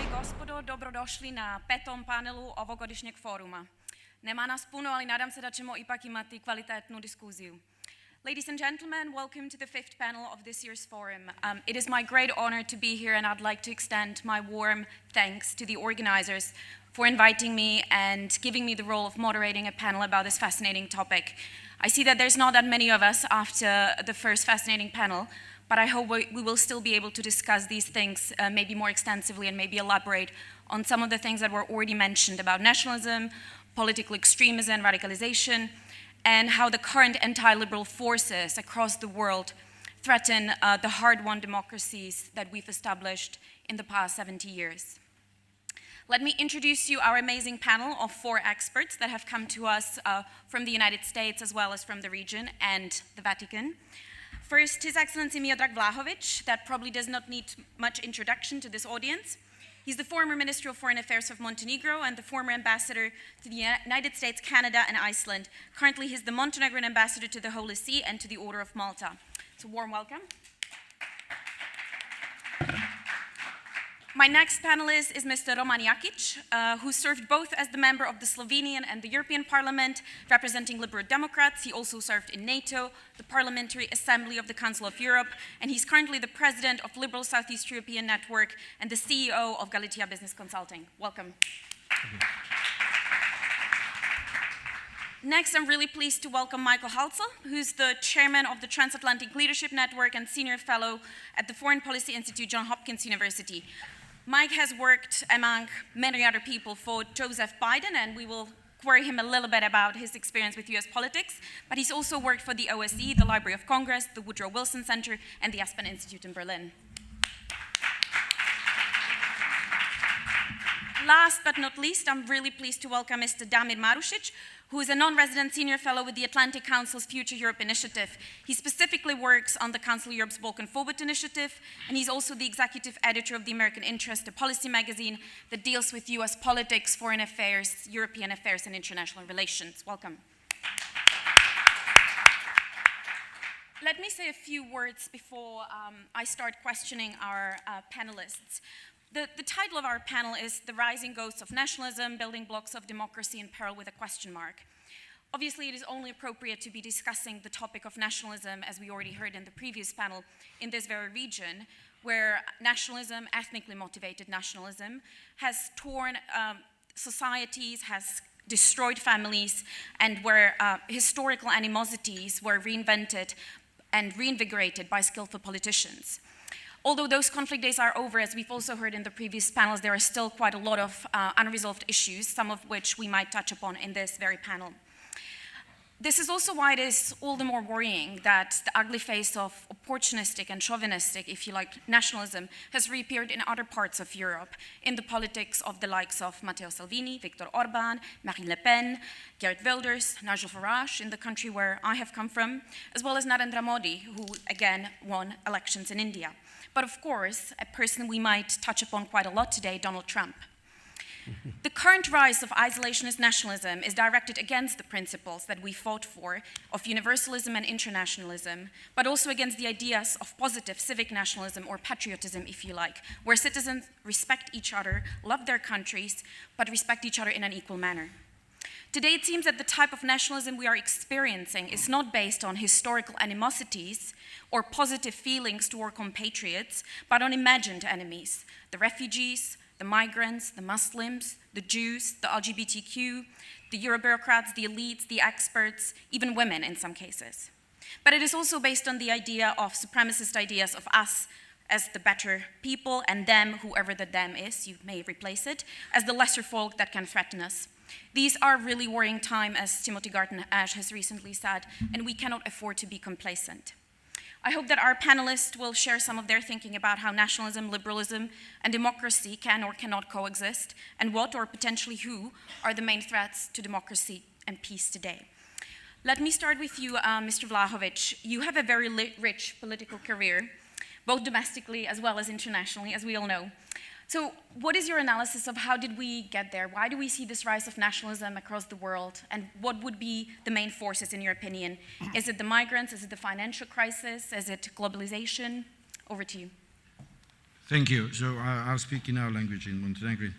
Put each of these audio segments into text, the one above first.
i gospodo, dobrodošli na petom panelu ovogodišnjeg foruma. Nema nas puno, ali nadam se da ćemo ipak imati kvalitetnu diskuziju. Ladies and gentlemen, welcome to the fifth panel of this year's forum. It is my great honor to be here, and I'd like to extend my warm thanks to the organizers for inviting me and giving me the role of moderating a panel about this fascinating topic. I see that there's not that many of us after the first fascinating panel, but I hope we will still be able to discuss these things maybe more extensively and maybe elaborate on some of the things that were already mentioned about nationalism, political extremism, radicalization, and how the current anti-liberal forces across the world threaten the hard-won democracies that we've established in the past 70 years. Let me introduce you our amazing panel of 4 experts that have come to us from the United States as well as from the region and the Vatican. First, His Excellency Miodrag Vlahovic, that probably does not need much introduction to this audience. He's the former Minister of Foreign Affairs of Montenegro and the former ambassador to the United States, Canada, and Iceland. Currently, he's the Montenegrin ambassador to the Holy See and to the Order of Malta. So, warm welcome. My next panelist is Mr. Roman Jakic, who served both as the member of the Slovenian and the European Parliament, representing Liberal Democrats. He also served in NATO, the Parliamentary Assembly of the Council of Europe, and he's currently the president of Liberal Southeast European Network and the CEO of Galicia Business Consulting. Welcome. Next, I'm really pleased to welcome Michael Halzel, who's the chairman of the Transatlantic Leadership Network and senior fellow at the Foreign Policy Institute, Johns Hopkins University. Mike has worked, among many other people, for Joseph Biden, and we will query him a little bit about his experience with US politics, but he's also worked for the OSCE, the Library of Congress, the Woodrow Wilson Center, and the Aspen Institute in Berlin. Last but not least, I'm really pleased to welcome Mr. Damir Marušić, who is a non-resident senior fellow with the Atlantic Council's Future Europe Initiative. He specifically works on the Council of Europe's Balkan Forward initiative, and he's also the executive editor of the American Interest, a policy magazine that deals with US politics, foreign affairs, European affairs, and international relations. Welcome. Let me say a few words before I start questioning our panelists. The title of our panel is The Rising Ghosts of Nationalism, Building Blocks of Democracy in Peril with a question mark. Obviously, it is only appropriate to be discussing the topic of nationalism, as we already heard in the previous panel, in this very region, where nationalism, ethnically motivated nationalism, has torn societies, has destroyed families, and where historical animosities were reinvented and reinvigorated by skillful politicians. Although those conflict days are over, as we've also heard in the previous panels, there are still quite a lot of unresolved issues, some of which we might touch upon in this very panel. This is also why it is all the more worrying that the ugly face of opportunistic and chauvinistic, if you like, nationalism has reappeared in other parts of Europe, in the politics of the likes of Matteo Salvini, Viktor Orban, Marine Le Pen, Geert Wilders, Nigel Farage in the country where I have come from, as well as Narendra Modi, who again won elections in India. But of course, a person we might touch upon quite a lot today, Donald Trump. The current rise of isolationist nationalism is directed against the principles that we fought for of universalism and internationalism, but also against the ideas of positive civic nationalism or patriotism, if you like, where citizens respect each other, love their countries, but respect each other in an equal manner. Today, it seems that the type of nationalism we are experiencing is not based on historical animosities or positive feelings toward compatriots, but on imagined enemies, the refugees, the migrants, the Muslims, the Jews, the LGBTQ, the Eurobureaucrats, the elites, the experts, even women in some cases. But it is also based on the idea of supremacist ideas of us as the better people and them, whoever the them is, you may replace it, as the lesser folk that can threaten us. These are really worrying times, as Timothy Garton Ash has recently said, and we cannot afford to be complacent. I hope that our panelists will share some of their thinking about how nationalism, liberalism, and democracy can or cannot coexist, and what, or potentially who, are the main threats to democracy and peace today. Let me start with you, Mr. Vlahovic. You have a very rich political career, both domestically as well as internationally, as we all know. So what is your analysis of how did we get there? Why do we see this rise of nationalism across the world? And what would be the main forces, in your opinion? Is it the migrants? Is it the financial crisis? Is it globalization? Over to you. Thank you. So I'll speak in our language, in Montenegrin.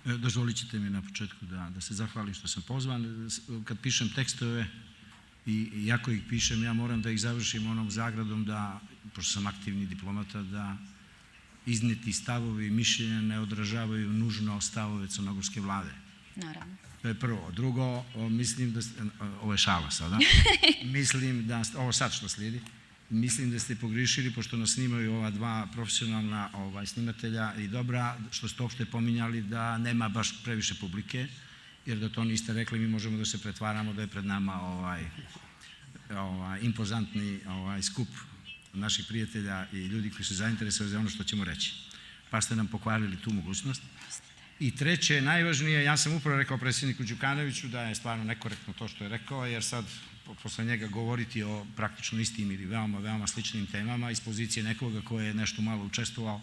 Dozvolit ćete mi na početku da se zahvalim što sam pozvan. Kad pišem tekstove i iako ih pišem, ja moram da ih završim onom zagradom da, pošto sam aktivni diplomata, da izneti stavovi i mišljenja ne odražavaju nužno stavove crnogorske vlade. Naravno. To je prvo. Drugo, mislim da, ovo je šala sada, mislim da, ovo sad što slijedi, mislim da ste pogriješili, pošto nas snimaju ova dva profesionalna snimatelja i dobra, što ste uopšte pominjali da nema baš previše publike, jer da to niste rekli, mi možemo da se pretvaramo da je pred nama impozantni skup naših prijatelja i ljudi koji su zainteresovani za ono što ćemo reći. Pa ste nam pokvarili tu mogućnost. I treće, najvažnije, ja sam upravo rekao predsjedniku Đukanoviću da je stvarno nekorektno to što je rekao, jer sad posle njega govoriti o praktično istim ili veoma, veoma sličnim temama iz pozicije nekoga ko je nešto malo učestvovao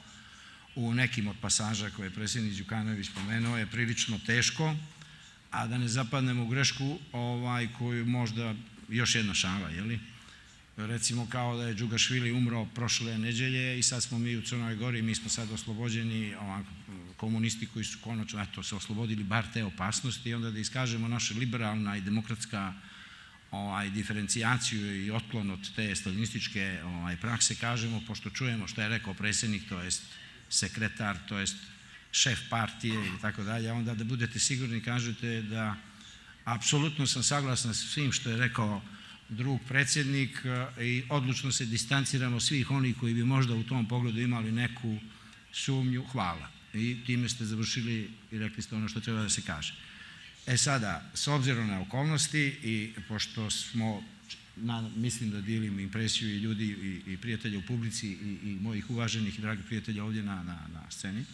u nekim od pasaža koje je predsjednik Đukanović spomenuo je prilično teško, a da ne zapadnemo u grešku koju možda još jedna šala, jeli? Recimo kao da je Đugašvili umro prošle neđelje i sad smo mi u Crnoj Gori, mi smo sad oslobođeni, komunisti koji su konačno se oslobodili bar te opasnosti i onda da iskažemo naša liberalna i demokratska diferencijaciju i otklon od te stalinističke prakse, kažemo, pošto čujemo što je rekao predsjednik, to jest sekretar, to jest šef partije i tako dalje, onda da budete sigurni kažete da apsolutno sam saglasan sa svim što je rekao drug predsjednik i odlučno se distanciramo svih onih koji bi možda u tom pogledu imali neku sumnju. Hvala. I time ste završili i rekli ste ono što treba da se kaže. Sada, s obzirom na okolnosti i pošto smo, mislim da dijelim impresiju i ljudi i prijatelja u publici i mojih uvaženih i dragih prijatelja ovdje na sceni,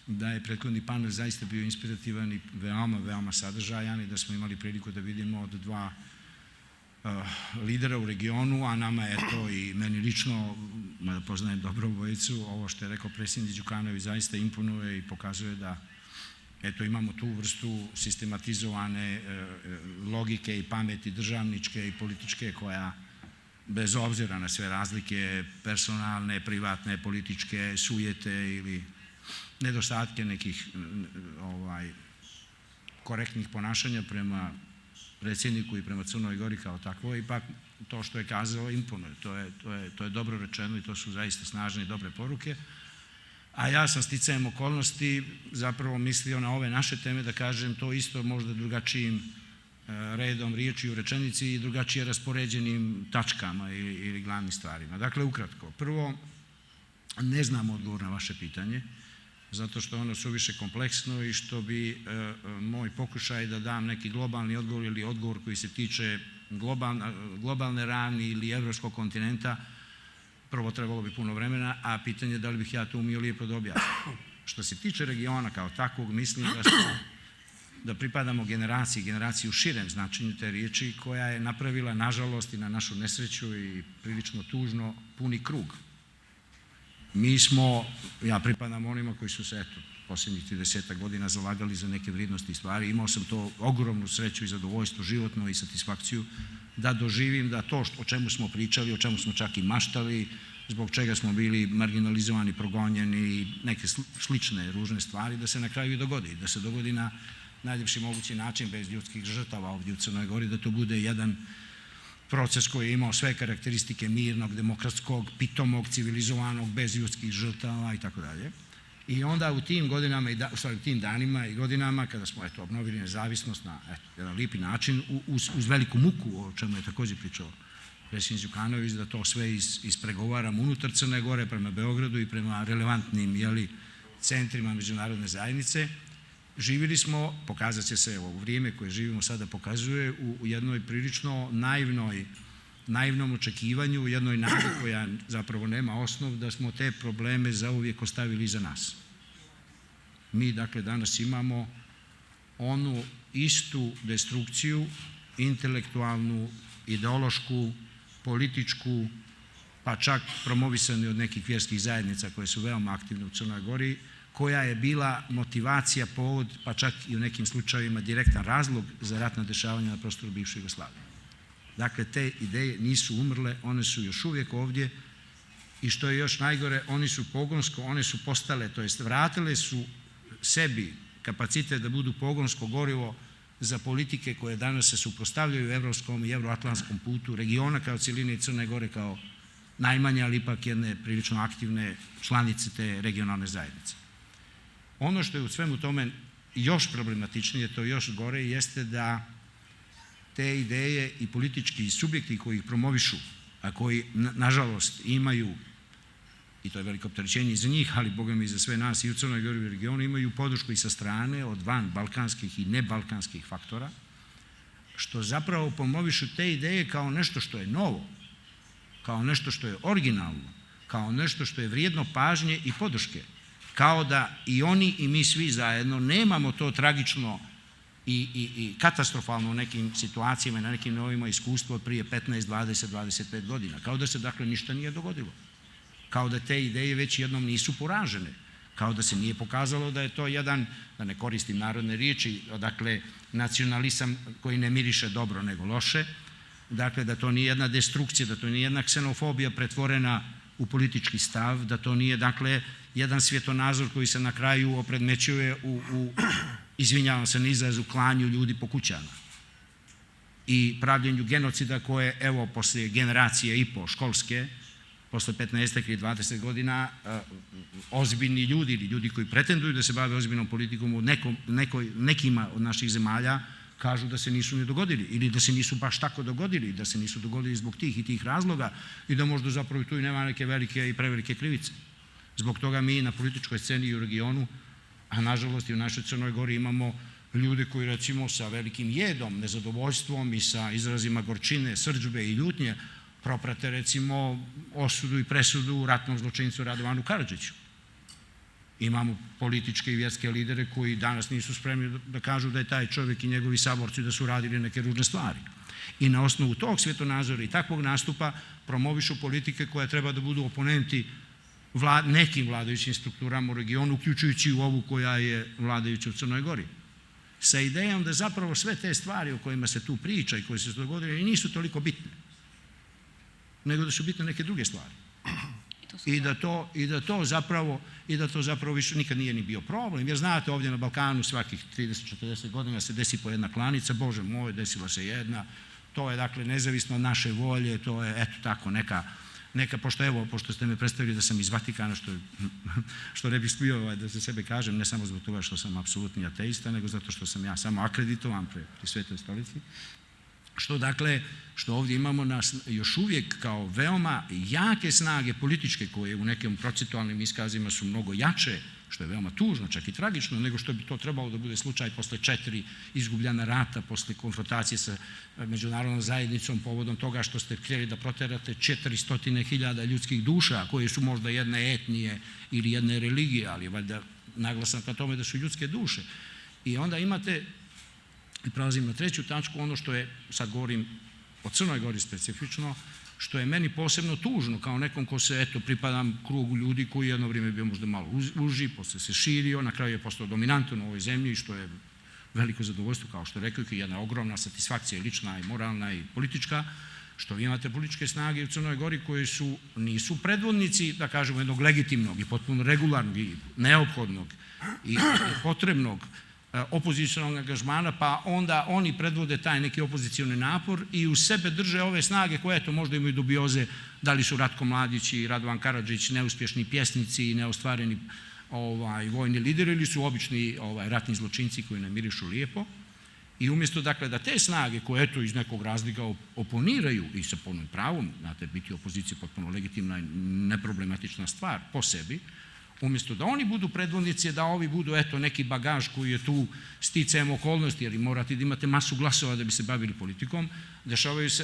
da je prethodni panel zaista bio inspirativan i veoma, veoma sadržajan i da smo imali priliku da vidimo od dva lidera u regionu, a nama je to i meni lično, mada poznajem dobro obojicu, ovo što je rekao predsjednik Đukanović zaista imponuje i pokazuje da eto imamo tu vrstu sistematizovane logike i pameti državničke i političke koja bez obzira na sve razlike personalne, privatne, političke, sujete ili nedostatke nekih korektnih ponašanja prema predsjedniku i prema Crnoj Gori kao takvo, ipak to što je kazao imponuje. To je dobro rečeno i to su zaista snažne i dobre poruke. A ja sam sticajem okolnosti zapravo mislio na ove naše teme da kažem to isto možda drugačijim redom riječi u rečenici i drugačije raspoređenim tačkama ili glavnim stvarima. Dakle, ukratko. Prvo, ne znam odgovor na vaše pitanje, zato što ono suviše kompleksno i što bi moj pokušaj da dam neki globalni odgovor ili odgovor koji se tiče globalne ravni ili evropskog kontinenta, prvo trebalo bi puno vremena, a pitanje je da li bih ja to umio lijepo da objasnim. Što se tiče regiona kao takvog, mislim da pripadamo generaciji u širem značenju te riječi koja je napravila, nažalost i na našu nesreću i prilično tužno, puni krug. Mi smo, ja pripadam onima koji su se, eto, posljednjih 30 godina zalagali za neke vrijednosti i stvari. Imao sam to ogromnu sreću i zadovoljstvo životno i satisfakciju da doživim da to o čemu smo pričali, o čemu smo čak i maštali, zbog čega smo bili marginalizovani, progonjeni i neke slične ružne stvari, da se na kraju i dogodi. Da se dogodi na najljepši mogući način, bez ljudskih žrtava ovdje u Crnoj Gori, da to bude jedan proces koji je imao sve karakteristike mirnog, demokratskog, pitomog, civilizovanog, bez ljudskih žrtava i tako dalje. I onda u tim godinama, u tim danima i godinama kada smo obnovili nezavisnost na jedan lijepi način, uz veliku muku, o čemu je također pričao predsjednik Đukanović, da to sve ispregovaramo unutar Crne Gore prema Beogradu i prema relevantnim centrima međunarodne zajednice, živjeli smo, pokazat će se u vrijeme koje živimo sada pokazuje, u jednoj prilično naivnom očekivanju, u jednoj nadi koja zapravo nema osnov da smo te probleme zauvijek ostavili iza nas. Mi dakle danas imamo onu istu destrukciju, intelektualnu, ideološku, političku, pa čak promovisani od nekih vjerskih zajednica koje su veoma aktivne u Crnoj Gori, koja je bila motivacija, povod, pa čak i u nekim slučajevima direktan razlog za ratna dešavanja na prostoru bivše Jugoslavije. Dakle, te ideje nisu umrle, one su još uvijek ovdje i što je još najgore, one su postale, to jest vratile su sebi kapacitet da budu pogonsko gorivo za politike koje danas se suprotstavljaju evropskom i euroatlantskom putu regiona kao cjeline i Crne Gore kao najmanje, ali ipak jedne prilično aktivne članice te regionalne zajednice. Ono što je u svemu tome još problematičnije, to još gore, jeste da te ideje i politički subjekti koji ih promovišu, a koji nažalost imaju, i to je veliko opterećenje i za njih, ali Boga mi i za sve nas i u Crnoj Gori i u regionu, imaju podršku i sa strane od van balkanskih i nebalkanskih faktora, što zapravo promovišu te ideje kao nešto što je novo, kao nešto što je originalno, kao nešto što je vrijedno pažnje i podrške, kao da i oni i mi svi zajedno nemamo to tragično i katastrofalno u nekim situacijama i na nekim novima iskustvo od prije 15, 20, 25 godina. Kao da se dakle ništa nije dogodilo. Kao da te ideje već jednom nisu poražene. Kao da se nije pokazalo da je to jedan, da ne koristim narodne riječi, dakle nacionalizam koji ne miriše dobro nego loše, dakle da to nije jedna destrukcija, da to nije jedna ksenofobija pretvorena u politički stav, da to nije dakle jedan svjetonazor koji se na kraju opredmećuje u izvinjavam se na izrazu, klanju ljudi po kućama i pravljenju genocida koje evo poslije generacije i po školske, posle 15 ili 20 godina ozbiljni ljudi ili ljudi koji pretenduju da se bave ozbiljnom politikom u nekima od naših zemalja kažu da se nisu ni dogodili ili da se nisu baš tako dogodili, da se nisu dogodili zbog tih i tih razloga i da možda zapravo tu i nema neke velike i prevelike krivice. Zbog toga mi na političkoj sceni i u regionu, a nažalost i u našoj Crnoj Gori imamo ljude koji recimo sa velikim jedom, nezadovoljstvom i sa izrazima gorčine, srdžbe i ljutnje proprate recimo osudu i presudu ratnog zločincu Radovanu Karadžiću. Imamo političke i vjerske lidere koji danas nisu spremni da kažu da je taj čovjek i njegovi saborci da su radili neke ružne stvari. I na osnovu tog svjetonazora i takvog nastupa promovišu politike koje treba da budu oponenti nekim vladajućim strukturama u regionu, uključujući u ovu koja je vladajuća u Crnoj Gori. Sa idejom da zapravo sve te stvari o kojima se tu priča i koje se dogodile i nisu toliko bitne, nego da su bitne neke druge stvari. I da to zapravo više nikad nije ni bio problem. Jer znate, ovdje na Balkanu svakih 30-40 godina se desi po jedna klanica, Bože moj, desila se jedna, to je dakle nezavisno od naše volje, to je eto tako neka, pošto ste me predstavili da sam iz Vatikana, što ne bih smio da za sebe kažem, ne samo zbog toga što sam apsolutni ateista, nego zato što sam ja samo akreditovan pri Svetoj stolici, što ovdje imamo nas još uvijek kao veoma jake snage političke koje u nekim procentualnim iskazima su mnogo jače, što je veoma tužno, čak i tragično, nego što bi to trebalo da bude slučaj posle 4 izgubljena rata, posle konfrontacije sa međunarodnom zajednicom povodom toga što ste htjeli da proterate 400.000 ljudskih duša koje su možda jedne etnije ili jedne religije, ali valjda naglasan ka tome da su ljudske duše. I onda imate, i prelazim na treću tačku, ono što je, sad govorim o Crnoj Gori specifično, što je meni posebno tužno kao nekom ko se, eto, pripadam krugu ljudi koji jedno vrijeme bio možda malo uži, posle se širio, na kraju je postao dominantan u ovoj zemlji, što je veliko zadovoljstvo, kao što rekao, i jedna ogromna satisfakcija lična i moralna i politička, što vi imate političke snage u Crnoj Gori koji nisu predvodnici, da kažemo, jednog legitimnog i potpuno regularnog i neophodnog i potrebnog opozicionalnog angažmana, pa onda oni predvode taj neki opozicioni napor i u sebe drže ove snage koje eto možda imaju dubioze da li su Ratko Mladić i Radovan Karadžić neuspješni pjesnici i neostvareni vojni lideri ili su obični ratni zločinci koji ne mirišu lijepo. I umjesto dakle da te snage koje eto iz nekog razloga oponiraju i sa punim pravom, znate, biti opozicija potpuno legitimna i neproblematična stvar po sebi, umjesto da oni budu predvodnici, da ovi budu eto neki bagaž koji je tu sticajem okolnosti, jer morate da imate masu glasova da bi se bavili politikom,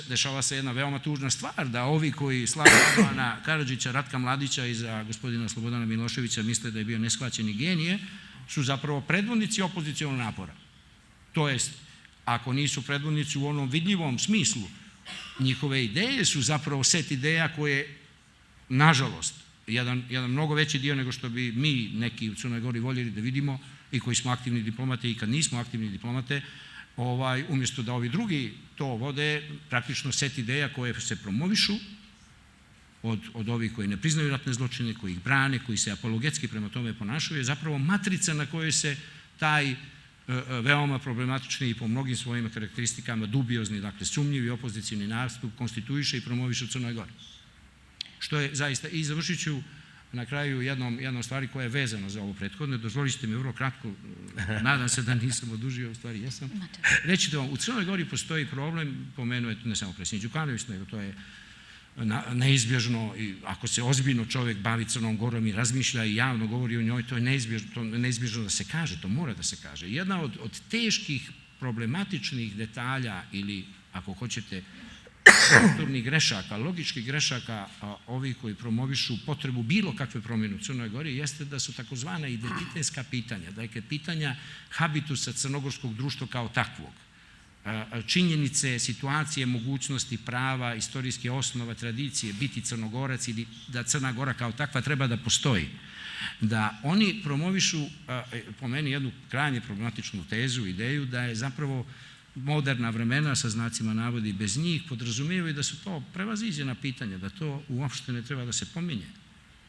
dešava se jedna veoma tužna stvar, da ovi koji slave Radovana Karadžića, Ratka Mladića i za gospodina Slobodana Miloševića misle da je bio neshvaćeni genije, su zapravo predvodnici opozicionog napora. To jest, ako nisu predvodnici u onom vidljivom smislu, njihove ideje su zapravo set ideja koje, nažalost, jedan mnogo veći dio nego što bi mi neki u Crnoj Gori voljeli da vidimo i koji smo aktivni diplomate i kad nismo aktivni diplomate, umjesto da ovi drugi to vode, praktično set ideja koje se promovišu od ovih koji ne priznaju ratne zločine, koji ih brane, koji se apologetski prema tome ponašaju, je zapravo matrica na kojoj se taj veoma problematični i po mnogim svojim karakteristikama dubiozni, dakle sumnjivi opozicijni nastup konstituiše i promoviše u Crnoj Gori. Što je zaista, i završit ću na kraju jednom stvari koja je vezana za ovo prethodne. Dozvolite mi vrlo kratko, nadam se da nisam odužio, u stvari jesam. Reći da vam, u Crnoj Gori postoji problem, pomenuje ne samo predsjednik Đukanović, nego to je neizbježno, i ako se ozbiljno čovjek bavi Crnom Gorom i razmišlja i javno govori o njoj, to je neizbježno da se kaže, to mora da se kaže. Jedna od teških problematičnih detalja ili, ako hoćete, strukturnih grešaka, logičkih grešaka ovih koji promovišu potrebu bilo kakve promjene u Crnoj Gori jeste da su takozvana identitetska pitanja, dakle pitanja habitusa crnogorskog društva kao takvog, činjenice, situacije, mogućnosti, prava, istorijske osnova, tradicije, biti Crnogorac ili da Crna Gora kao takva treba da postoji. Da oni promovišu, po meni, jednu krajnje problematičnu tezu, ideju da je zapravo moderna vremena, sa znacima navodi, bez njih podrazumijevaju da su to prevaziđena pitanja, da to uopšte ne treba da se pominje.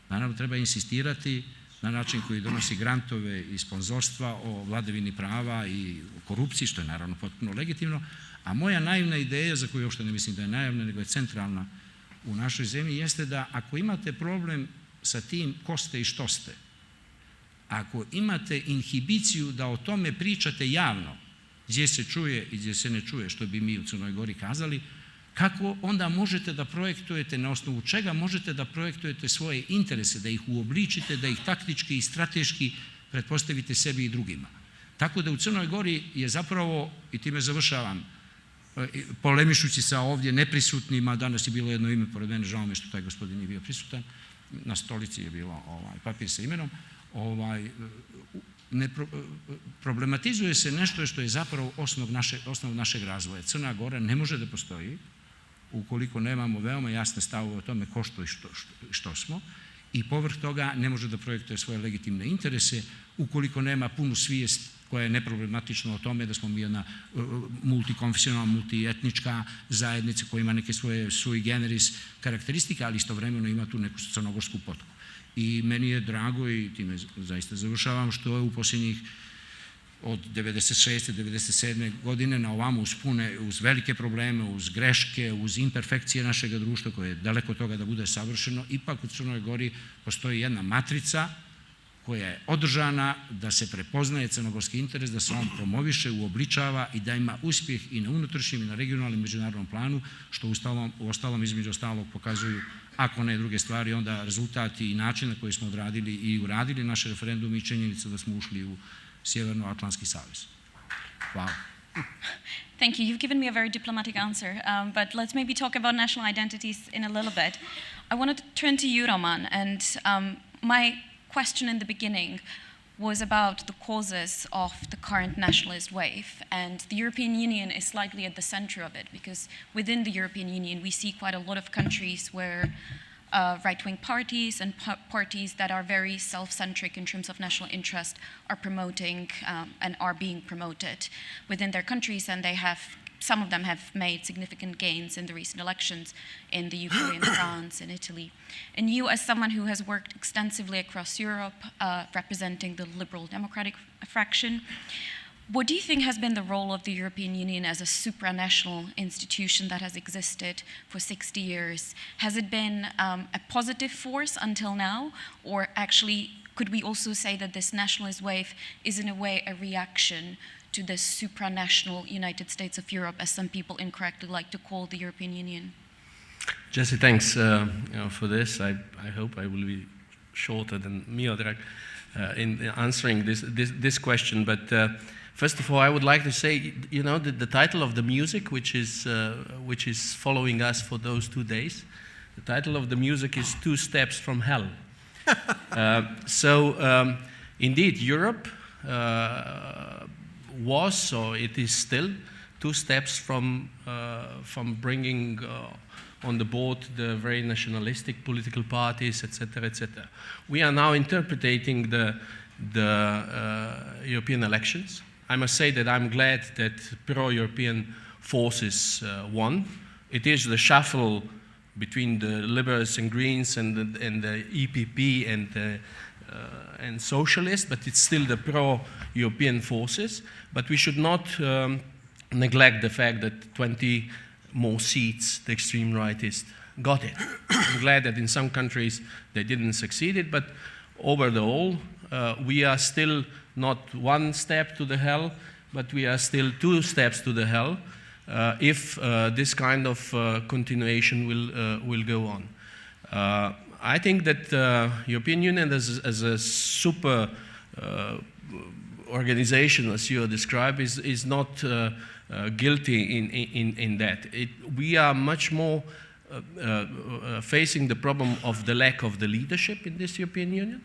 Naravno, treba insistirati na način koji donosi grantove i sponzorstva o vladavini prava i o korupciji, što je naravno potpuno legitimno, a moja naivna ideja, za koju uopšte ne mislim da je naivna, nego je centralna u našoj zemlji, jeste da ako imate problem sa tim ko ste i što ste, ako imate inhibiciju da o tome pričate javno, gdje se čuje i gdje se ne čuje, što bi mi u Crnoj Gori kazali, kako onda možete da projektujete, na osnovu čega možete da projektujete svoje interese, da ih uobličite, da ih taktički i strateški pretpostavite sebi i drugima. Tako da u Crnoj Gori je zapravo, i time završavam, polemišući sa ovdje neprisutnima, danas je bilo jedno ime pored mene, žao mi što taj gospodin nije bio prisutan, na stolici je bilo papir sa imenom, problematizuje se nešto što je zapravo osnov našeg razvoja. Crna Gora ne može da postoji ukoliko nemamo veoma jasne stavove o tome ko što i što smo, i povrh toga ne može da projektuje svoje legitimne interese ukoliko nema punu svijest koja je neproblematična o tome da smo mi jedna multikonfesionalna, multietnička zajednica koja ima neke svoje sui generis karakteristike, ali istovremeno ima tu neku crnogorsku potku. I meni je drago, i time zaista završavam, što je u posljednjih od 96. 97. godine na ovamo uz velike probleme, uz greške, uz imperfekcije našeg društva koje je daleko od toga da bude savršeno, ipak u Crnoj Gori postoji jedna matrica koja je održana da se prepoznaje crnogorski interes, da se on promoviše, uobličava i da ima uspjeh i na unutrašnjem i na regionalnom i međunarodnom planu, što uostalom između ostalog pokazuju, ako ne druge stvari, onda rezultati i način na koji smo odradili i uradili naše referendum i činjenica da smo ušli u Sjevernoatlantski savez. Hvala. Thank you. You've given me a very diplomatic answer, but let's maybe talk about national identities in a little bit. I want to turn to you, Roman, and my question in the beginning was about the causes of the current nationalist wave, and the European Union is slightly at the center of it, because within the European Union we see quite a lot of countries where right-wing parties and parties that are very self-centric in terms of national interest are promoting and are being promoted within their countries, and some of them have made significant gains in the recent elections in the UK, in France, in Italy. And you, as someone who has worked extensively across Europe, representing the liberal democratic fraction, what do you think has been the role of the European Union as a supranational institution that has existed for 60 years? Has it been a positive force until now? Or actually, could we also say that this nationalist wave is in a way a reaction to the supranational United States of Europe, as some people incorrectly like to call the European Union? Jesse, thanks for this. I hope I will be shorter than Miodrag in answering this question. But first of all, I would like to say, the title of the music, which is following us for those 2 days, the title of the music is 2 Steps from Hell. Indeed, Europe was, or it is still, 2 steps from bringing on the board the very nationalistic political parties, etc., etc. We are now interpreting the European elections. I must say that I'm glad that pro-European forces won. It is the shuffle between the liberals and Greens and the EPP and socialists, but it's still the pro-European forces. But we should not neglect the fact that 20 more seats the extreme rightists got it. I'm glad that in some countries they didn't succeed it, but overall we are still not one step to the hell, but we are still 2 steps to the hell if this kind of continuation will go on. I think that European Union as a super organization, as you describe, is not guilty in that. We are much more facing the problem of the lack of the leadership in this European Union.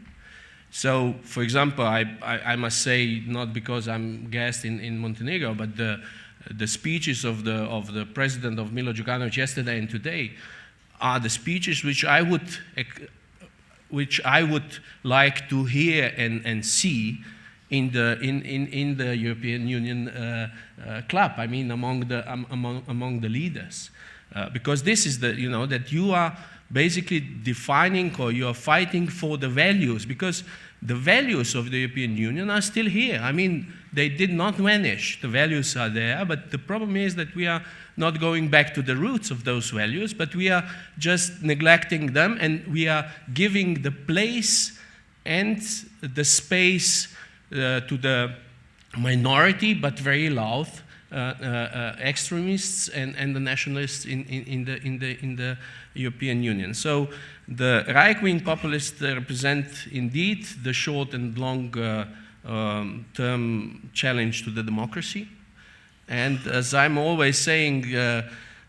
So, for example, I must say, not because I'm guest in Montenegro, but the speeches of the president of Milo Đukanović yesterday and today are the speeches which I would like to hear and see in the European Union club. I mean, among the leaders, because this is that you are basically defining, or you are fighting for the values, because the values of the European Union are still here. I mean, they did not vanish. The values are there, but the problem is that we are not going back to the roots of those values, but we are just neglecting them, and we are giving the place and the space to the minority, but very loud extremists and the nationalists in the European Union. So the right-wing populists represent indeed the short and long term challenge to the democracy. And as I'm always saying,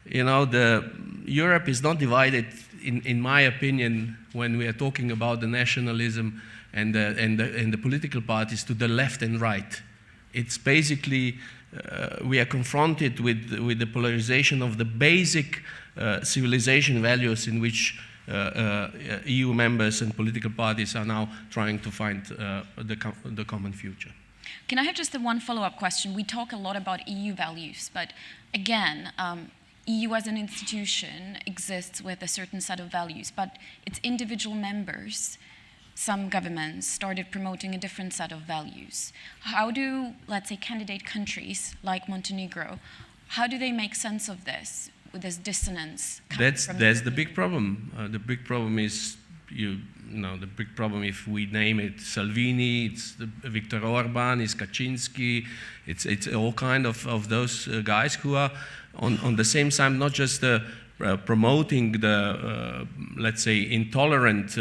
Europe is not divided, in my opinion, when we are talking about the nationalism and the political parties, to the left and right. It's basically we are confronted with the polarization of the basic civilization values in which EU members and political parties are now trying to find the common future. Can I have just the one follow-up question? We talk a lot about EU values, but again, EU as an institution exists with a certain set of values, but its individual members, some governments, started promoting a different set of values. How do, let's say, candidate countries like Montenegro, how do they make sense of this, with this dissonance? That's the big problem. The big problem is, the big problem, if we name it Salvini, it's Viktor Orban, it's Kaczynski, it's all kind of those guys who are on the same time not just promoting the, let's say, intolerant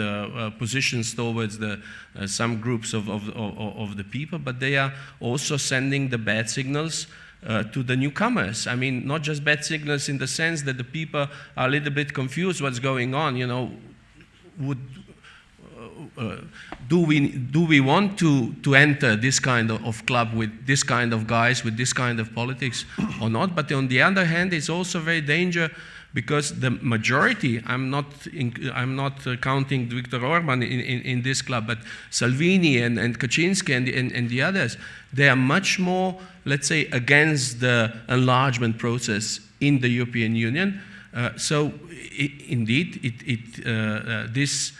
positions towards some groups of the people, but they are also sending the bad signals to the newcomers. I mean, not just bad signals in the sense that the people are a little bit confused what's going on. Do we want to enter this kind of club with this kind of guys, with this kind of politics or not? But on the other hand, it's also very dangerous, because the majority, I'm not counting Viktor Orban in this club, but Salvini and Kaczynski and the others, they are much more, let's say, against the enlargement process in the European Union. So indeed, this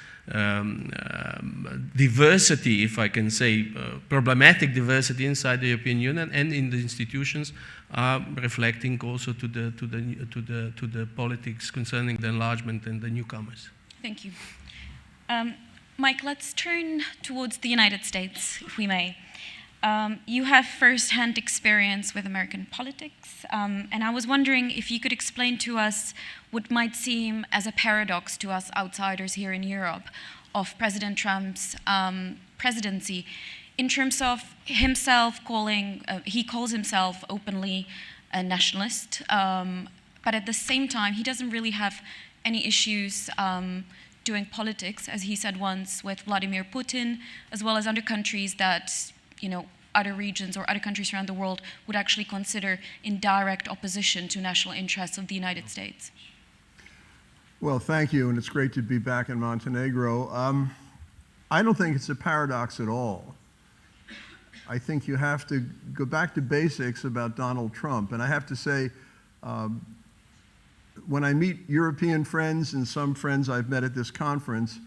diversity, if I can say, problematic diversity inside the European Union and in the institutions are reflecting also to the politics concerning the enlargement and the newcomers. Thank you. Mike, let's turn towards the United States, if we may. You have first-hand experience with American politics, and I was wondering if you could explain to us what might seem as a paradox to us outsiders here in Europe of President Trump's presidency, in terms of himself he calls himself openly a nationalist, but at the same time, he doesn't really have any issues doing politics, as he said once, with Vladimir Putin, as well as other countries that, other regions or other countries around the world would actually consider in direct opposition to national interests of the United States. Well, thank you, and it's great to be back in Montenegro. I don't think it's a paradox at all. I think you have to go back to basics about Donald Trump, and I have to say, when I meet European friends and some friends I've met at this conference,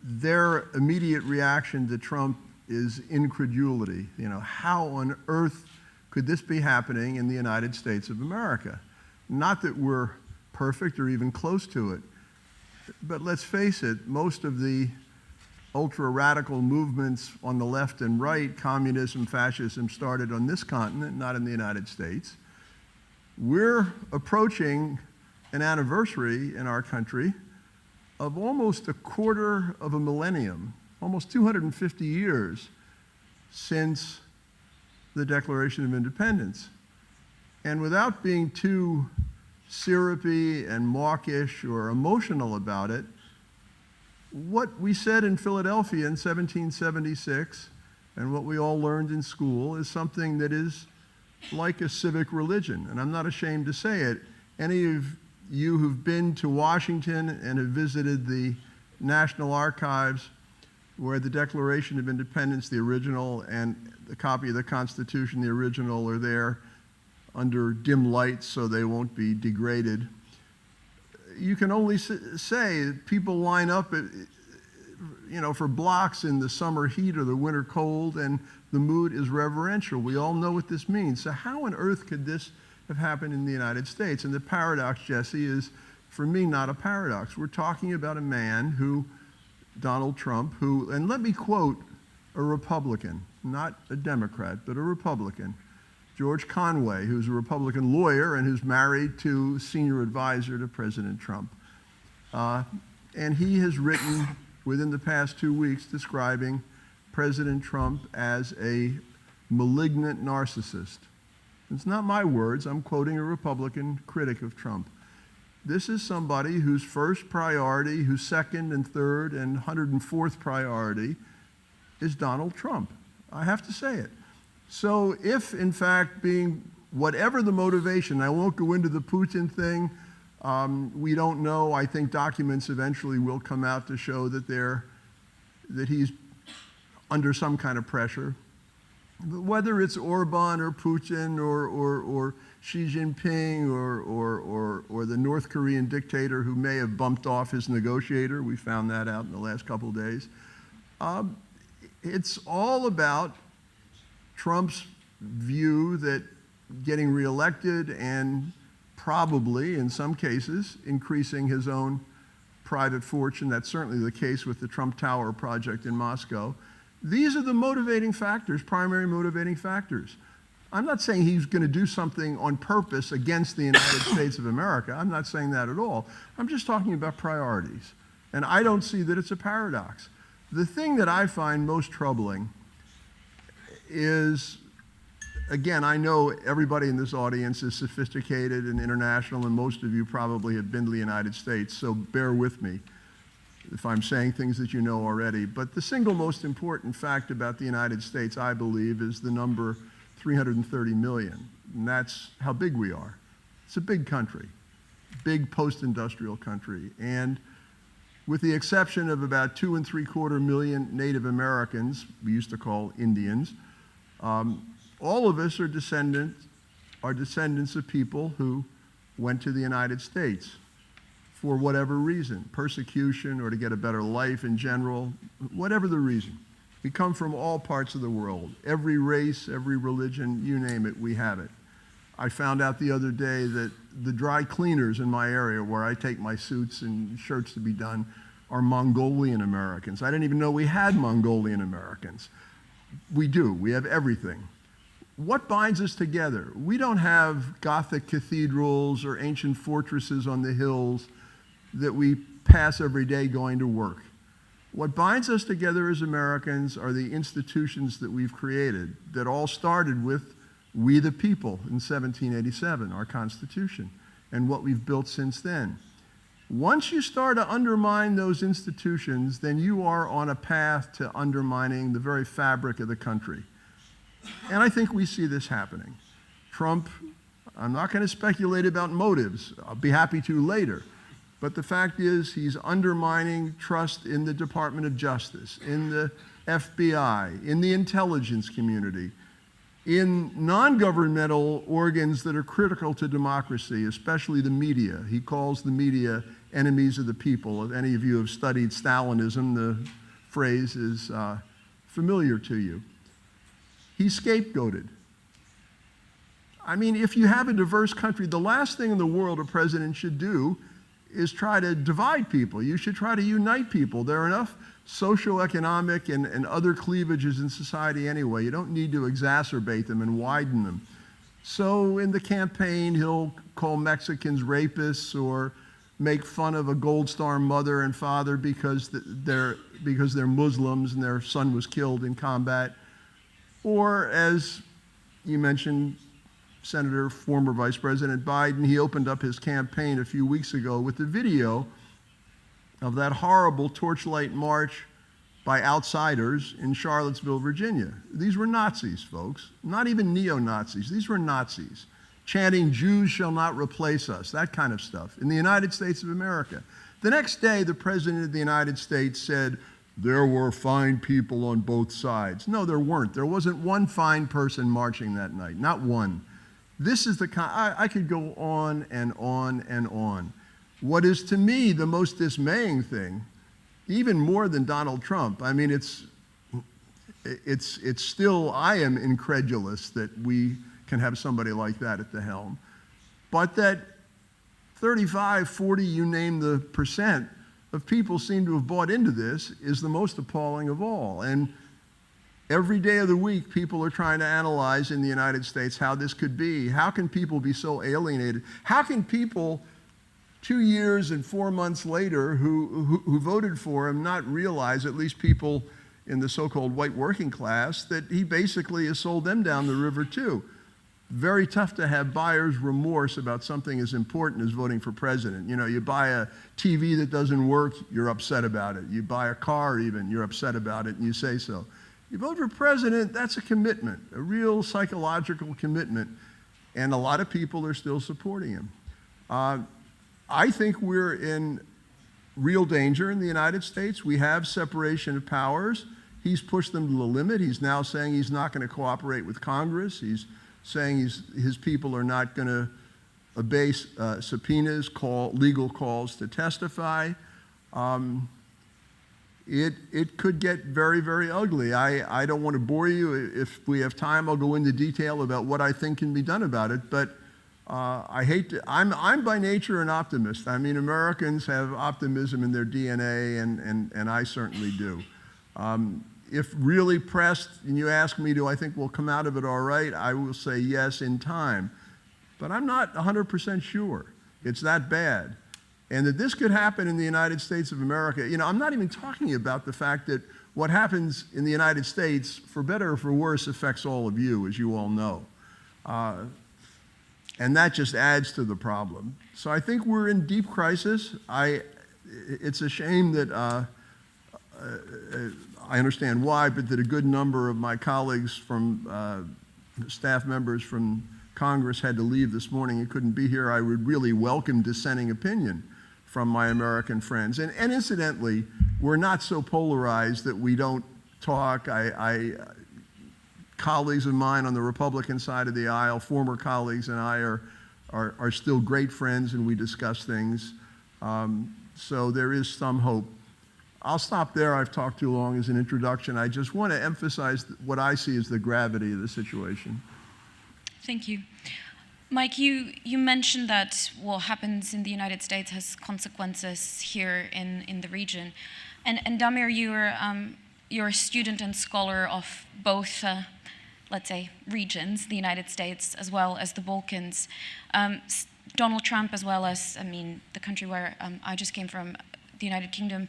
their immediate reaction to Trump is incredulity. You know, how on earth could this be happening in the United States of America? Not that we're perfect or even close to it, but let's face it, most of the ultra-radical movements on the left and right, communism, fascism, started on this continent, not in the United States. We're approaching an anniversary in our country of almost a quarter of a millennium, almost 250 years since the Declaration of Independence. And without being too syrupy and mawkish or emotional about it, what we said in Philadelphia in 1776 and what we all learned in school is something that is like a civic religion, and I'm not ashamed to say it. Any of you who've been to Washington and have visited the National Archives, where the Declaration of Independence, the original, and the copy of the Constitution, the original, are there under dim lights so they won't be degraded, you can only say people line up for blocks in the summer heat or the winter cold, and the mood is reverential. We all know what this means. So how on earth could this have happened in the United States? And the paradox, Jesse, is, for me, not a paradox. We're talking about a man who, Donald Trump, who, and let me quote a Republican, not a Democrat, but a Republican, George Conway, who's a Republican lawyer and who's married to senior advisor to President Trump. And he has written within the past 2 weeks describing President Trump as a malignant narcissist. It's not my words. I'm quoting a Republican critic of Trump. This is somebody whose first priority, whose second and third and 104th priority is Donald Trump. I have to say it. So if, in fact, being whatever the motivation, I won't go into the Putin thing, we don't know. I think documents eventually will come out to show that he's under some kind of pressure. But whether it's Orban or Putin or Xi Jinping or the North Korean dictator who may have bumped off his negotiator, we found that out in the last couple of days, it's all about Trump's view that getting reelected and probably, in some cases, increasing his own private fortune. That's certainly the case with the Trump Tower project in Moscow. These are the motivating factors, primary motivating factors. I'm not saying he's going to do something on purpose against the United States of America. I'm not saying that at all. I'm just talking about priorities. And I don't see that it's a paradox. The thing that I find most troubling is, again, I know everybody in this audience is sophisticated and international, and most of you probably have been to the United States, so bear with me if I'm saying things that you know already. But the single most important fact about the United States, I believe, is the number 330 million. And that's how big we are. It's a big country, big post-industrial country. And with the exception of about 2.75 million Native Americans, we used to call Indians, all of us are descendants of people who went to the United States for whatever reason, persecution or to get a better life in general, whatever the reason. We come from all parts of the world, every race, every religion, you name it, we have it. I found out the other day that the dry cleaners in my area where I take my suits and shirts to be done are Mongolian Americans. I didn't even know we had Mongolian Americans. We do, we have everything. What binds us together? We don't have Gothic cathedrals or ancient fortresses on the hills that we pass every day going to work. What binds us together as Americans are the institutions that we've created that all started with we the people in 1787, our Constitution, and what we've built since then. Once you start to undermine those institutions, then you are on a path to undermining the very fabric of the country. And I think we see this happening. Trump, I'm not going to speculate about motives. I'll be happy to later. But the fact is he's undermining trust in the Department of Justice, in the FBI, in the intelligence community, in non-governmental organs that are critical to democracy, especially the media. He calls the media enemies of the people. If any of you have studied Stalinism, the phrase is familiar to you. He's scapegoated. I mean, if you have a diverse country, the last thing in the world a president should do is try to divide people. You should try to unite people. There are enough socioeconomic and other cleavages in society anyway. You don't need to exacerbate them and widen them. So in the campaign, he'll call Mexicans rapists or make fun of a Gold Star mother and father because they're Muslims and their son was killed in combat. Or, as you mentioned, Senator, former Vice President Biden, he opened up his campaign a few weeks ago with the video of that horrible torchlight march by outsiders in Charlottesville, Virginia. These were Nazis, folks, not even neo-Nazis. These were Nazis, chanting, "Jews shall not replace us," that kind of stuff, in the United States of America. The next day, the President of the United States said, "There were fine people on both sides." No, there weren't. There wasn't one fine person marching that night, not one. This is the kind, I could go on and on and on. What is to me the most dismaying thing, even more than Donald Trump, I mean, it's still, I am incredulous that we can have somebody like that at the helm, but that 35, 40, you name the percent of people seem to have bought into this is the most appalling of all. And every day of the week, people are trying to analyze in the United States how this could be. How can people be so alienated? How can people 2 years and 4 months later who voted for him not realize, at least people in the so-called white working class, that he basically has sold them down the river too? Very tough to have buyer's remorse about something as important as voting for president. You know, you buy a TV that doesn't work, you're upset about it. You buy a car even, you're upset about it, and you say so. You vote for president, that's a commitment, a real psychological commitment, and a lot of people are still supporting him. I think we're in real danger in the United States. We have separation of powers. He's pushed them to the limit. He's now saying he's not going to cooperate with Congress. He's saying his people are not going to obey subpoenas, legal calls to testify. It could get very, very ugly. I don't want to bore you. If we have time, I'll go into detail about what I think can be done about it. But I hate to, I'm by nature an optimist. I mean, Americans have optimism in their DNA, and I certainly do. If really pressed and you ask me, do I think we'll come out of it all right? I will say yes in time. But I'm not 100% sure it's that bad. And that this could happen in the United States of America. You know, I'm not even talking about the fact that what happens in the United States, for better or for worse, affects all of you, as you all know. And that just adds to the problem. So I think we're in deep crisis. It's a shame that I understand why, but that a good number of my colleagues from staff members from Congress had to leave this morning and couldn't be here. I would really welcome dissenting opinion from my American friends. And incidentally, we're not so polarized that we don't talk. Colleagues of mine on the Republican side of the aisle, former colleagues, and I are still great friends, and we discuss things. So there is some hope. I'll stop there. I've talked too long as an introduction. I just want to emphasize what I see as the gravity of the situation. Thank you. Mike, you mentioned that what happens in the United States has consequences here in the region. And Damir, you're a student and scholar of both, let's say, regions, the United States as well as the Balkans. Donald Trump, as well as, I mean, the country where I just came from, the United Kingdom,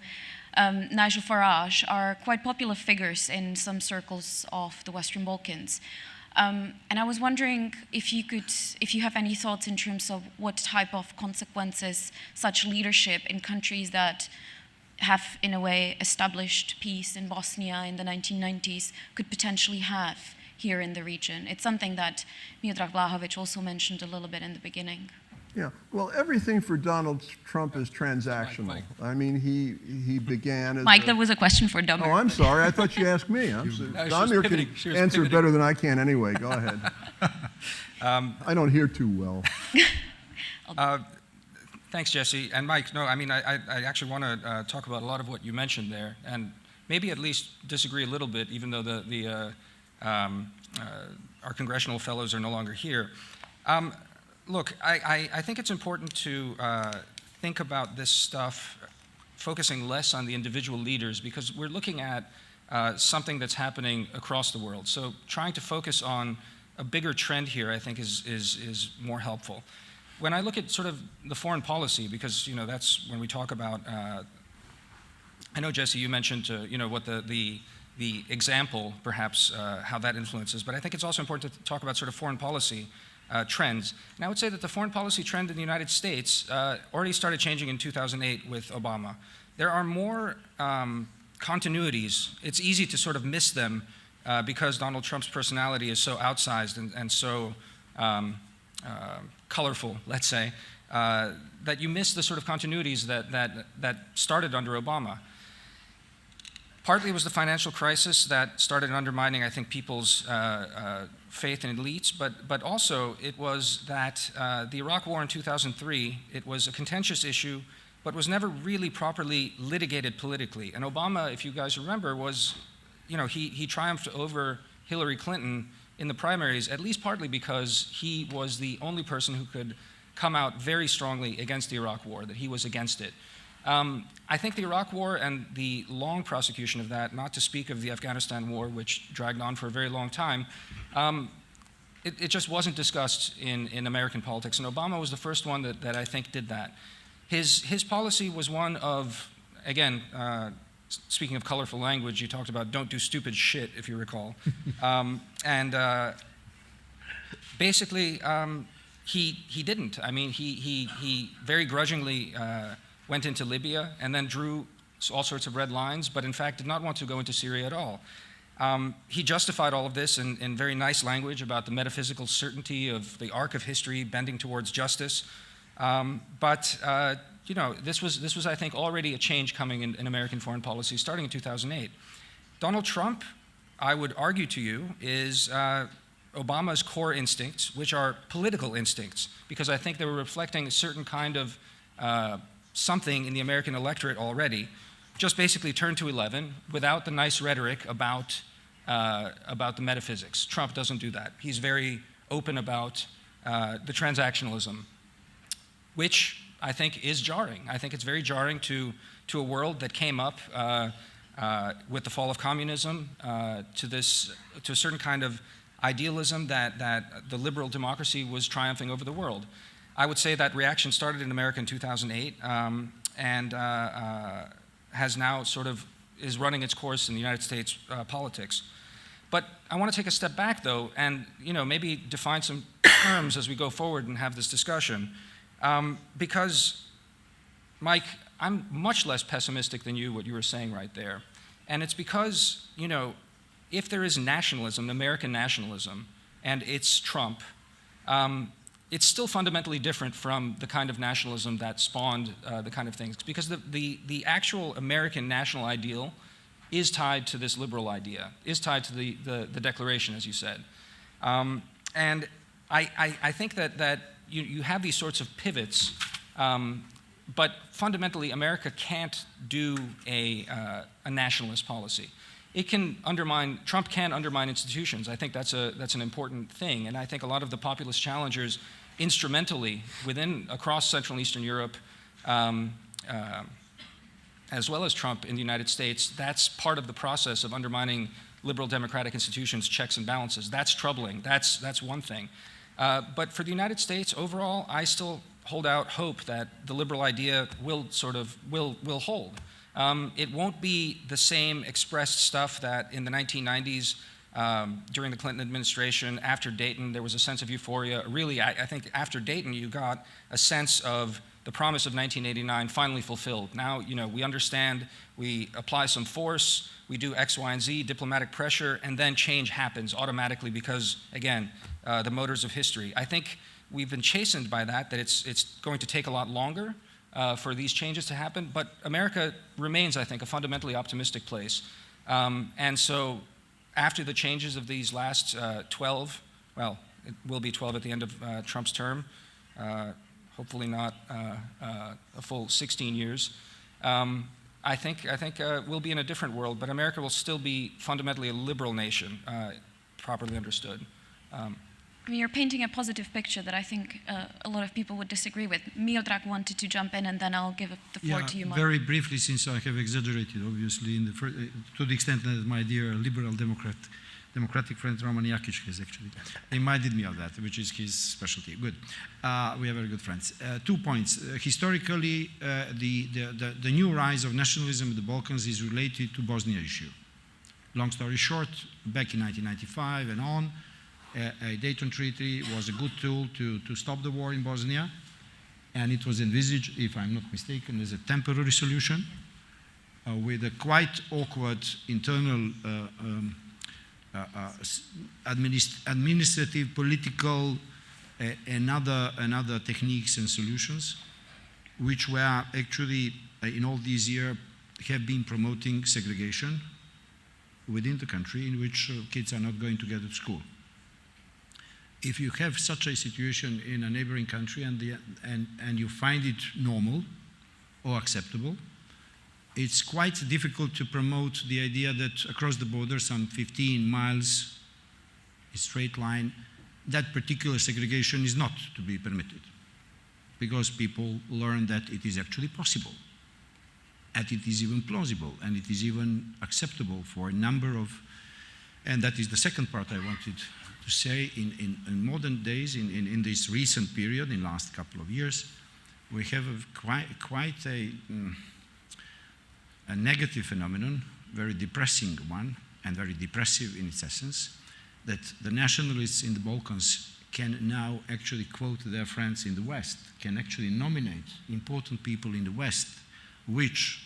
Nigel Farage, are quite popular figures in some circles of the Western Balkans. And I was wondering if you have any thoughts in terms of what type of consequences such leadership in countries that have, in a way, established peace in Bosnia in the 1990s could potentially have here in the region. It's something that Miodrag Vlahovic also mentioned a little bit in the beginning. Yeah, well, everything for Donald Trump is transactional. Mike. I mean, he began as Mike, there was a question for Domer. Oh, I'm sorry. I thought you asked me. No, she was Damir pivoting. can She was answer pivoting. better than I can anyway. Go ahead. I don't hear too well. Thanks, Jesse. And Mike, no, I mean, I actually want to talk about a lot of what you mentioned there, and maybe at least disagree a little bit, even though our congressional fellows are no longer here. Look, I think it's important to think about this stuff focusing less on the individual leaders, because we're looking at something that's happening across the world. So trying to focus on a bigger trend here, I think, is more helpful. When I look at sort of the foreign policy, because that's when we talk about. I know, Jesse, you mentioned what the example, perhaps, how that influences, but I think it's also important to talk about sort of foreign policy trends. And I would say that the foreign policy trend in the United States already started changing in 2008 with Obama. There are more continuities. It's easy to sort of miss them because Donald Trump's personality is so outsized and so colorful, let's say, that you miss the sort of continuities that started under Obama. Partly it was the financial crisis that started undermining, I think, people's faith in elites, but also it was that the Iraq War in 2003, it was a contentious issue, but was never really properly litigated politically. And Obama, if you guys remember, was, he triumphed over Hillary Clinton in the primaries, at least partly because he was the only person who could come out very strongly against the Iraq War, that he was against it. I think the Iraq War and the long prosecution of that, not to speak of the Afghanistan War, which dragged on for a very long time, it just wasn't discussed in American politics. And Obama was the first one that I think did that. His policy was one of, again, speaking of colorful language, you talked about don't do stupid shit, if you recall. Basically, he didn't. I mean, he very grudgingly went into Libya and then drew all sorts of red lines, but in fact did not want to go into Syria at all. He justified all of this in very nice language about the metaphysical certainty of the arc of history bending towards justice. This was, I think, already a change coming in American foreign policy starting in 2008. Donald Trump, I would argue to you, is Obama's core instincts, which are political instincts, because I think they were reflecting a certain kind of something in the American electorate already, just basically turned to 11 without the nice rhetoric about the metaphysics. Trump doesn't do that. He's very open about the transactionalism, which I think is jarring. I think it's very jarring to a world that came up with the fall of communism to a certain kind of idealism that the liberal democracy was triumphing over the world. I would say that reaction started in America in 2008 and has now sort of is running its course in the United States politics. But I want to take a step back, though, and maybe define some terms as we go forward and have this discussion. Because, Mike, I'm much less pessimistic than you, what you were saying right there. And it's because, if there is nationalism, American nationalism, and it's Trump, it's still fundamentally different from the kind of nationalism that spawned the kind of things. Because the actual American national ideal is tied to this liberal idea, is tied to the Declaration, as you said. And I think that you have these sorts of pivots, but fundamentally America can't do a nationalist policy. Trump can undermine institutions. I think that's an important thing, and I think a lot of the populist challengers instrumentally across Central and Eastern Europe, as well as Trump in the United States, that's part of the process of undermining liberal democratic institutions, checks and balances. That's troubling. That's one thing. But for the United States overall, I still hold out hope that the liberal idea will hold. It won't be the same expressed stuff that in the 1990s, during the Clinton administration, after Dayton, there was a sense of euphoria. Really, I think after Dayton, you got a sense of the promise of 1989 finally fulfilled. Now, we understand, we apply some force, we do X, Y, and Z, diplomatic pressure, and then change happens automatically because, again, the motors of history. I think we've been chastened by that it's going to take a lot longer for these changes to happen. But America remains, I think, a fundamentally optimistic place. And so after the changes of these last 12, well, it will be 12 at the end of Trump's term, hopefully not a full 16 years, I think we'll be in a different world, but America will still be fundamentally a liberal nation, properly understood. I mean, you're painting a positive picture that I think a lot of people would disagree with. Miodrag wanted to jump in, and then I'll give the floor to you, Mike. Very briefly, since I have exaggerated, obviously, to the extent that my dear liberal democratic friend Roman Jakic has actually reminded me of that, which is his specialty. Good. We are very good friends. 2 points. Historically, the new rise of nationalism in the Balkans is related to Bosnia issue. Long story short, back in 1995 and on, a Dayton Treaty was a good tool to stop the war in Bosnia, and it was envisaged, if I'm not mistaken, as a temporary solution with a quite awkward internal administrative, political, and other techniques and solutions, which were actually, in all these years, have been promoting segregation within the country in which kids are not going together to school. If you have such a situation in a neighboring country and you find it normal or acceptable, it's quite difficult to promote the idea that across the border, some 15 miles, a straight line, that particular segregation is not to be permitted, because people learn that it is actually possible, and it is even plausible, and it is even acceptable for a number of, and that is the second part I wanted to say, in modern days, in this recent period, in the last couple of years, we have quite a negative phenomenon, very depressing one, and very depressive in its essence, that the nationalists in the Balkans can now actually quote their friends in the West, can actually nominate important people in the West, which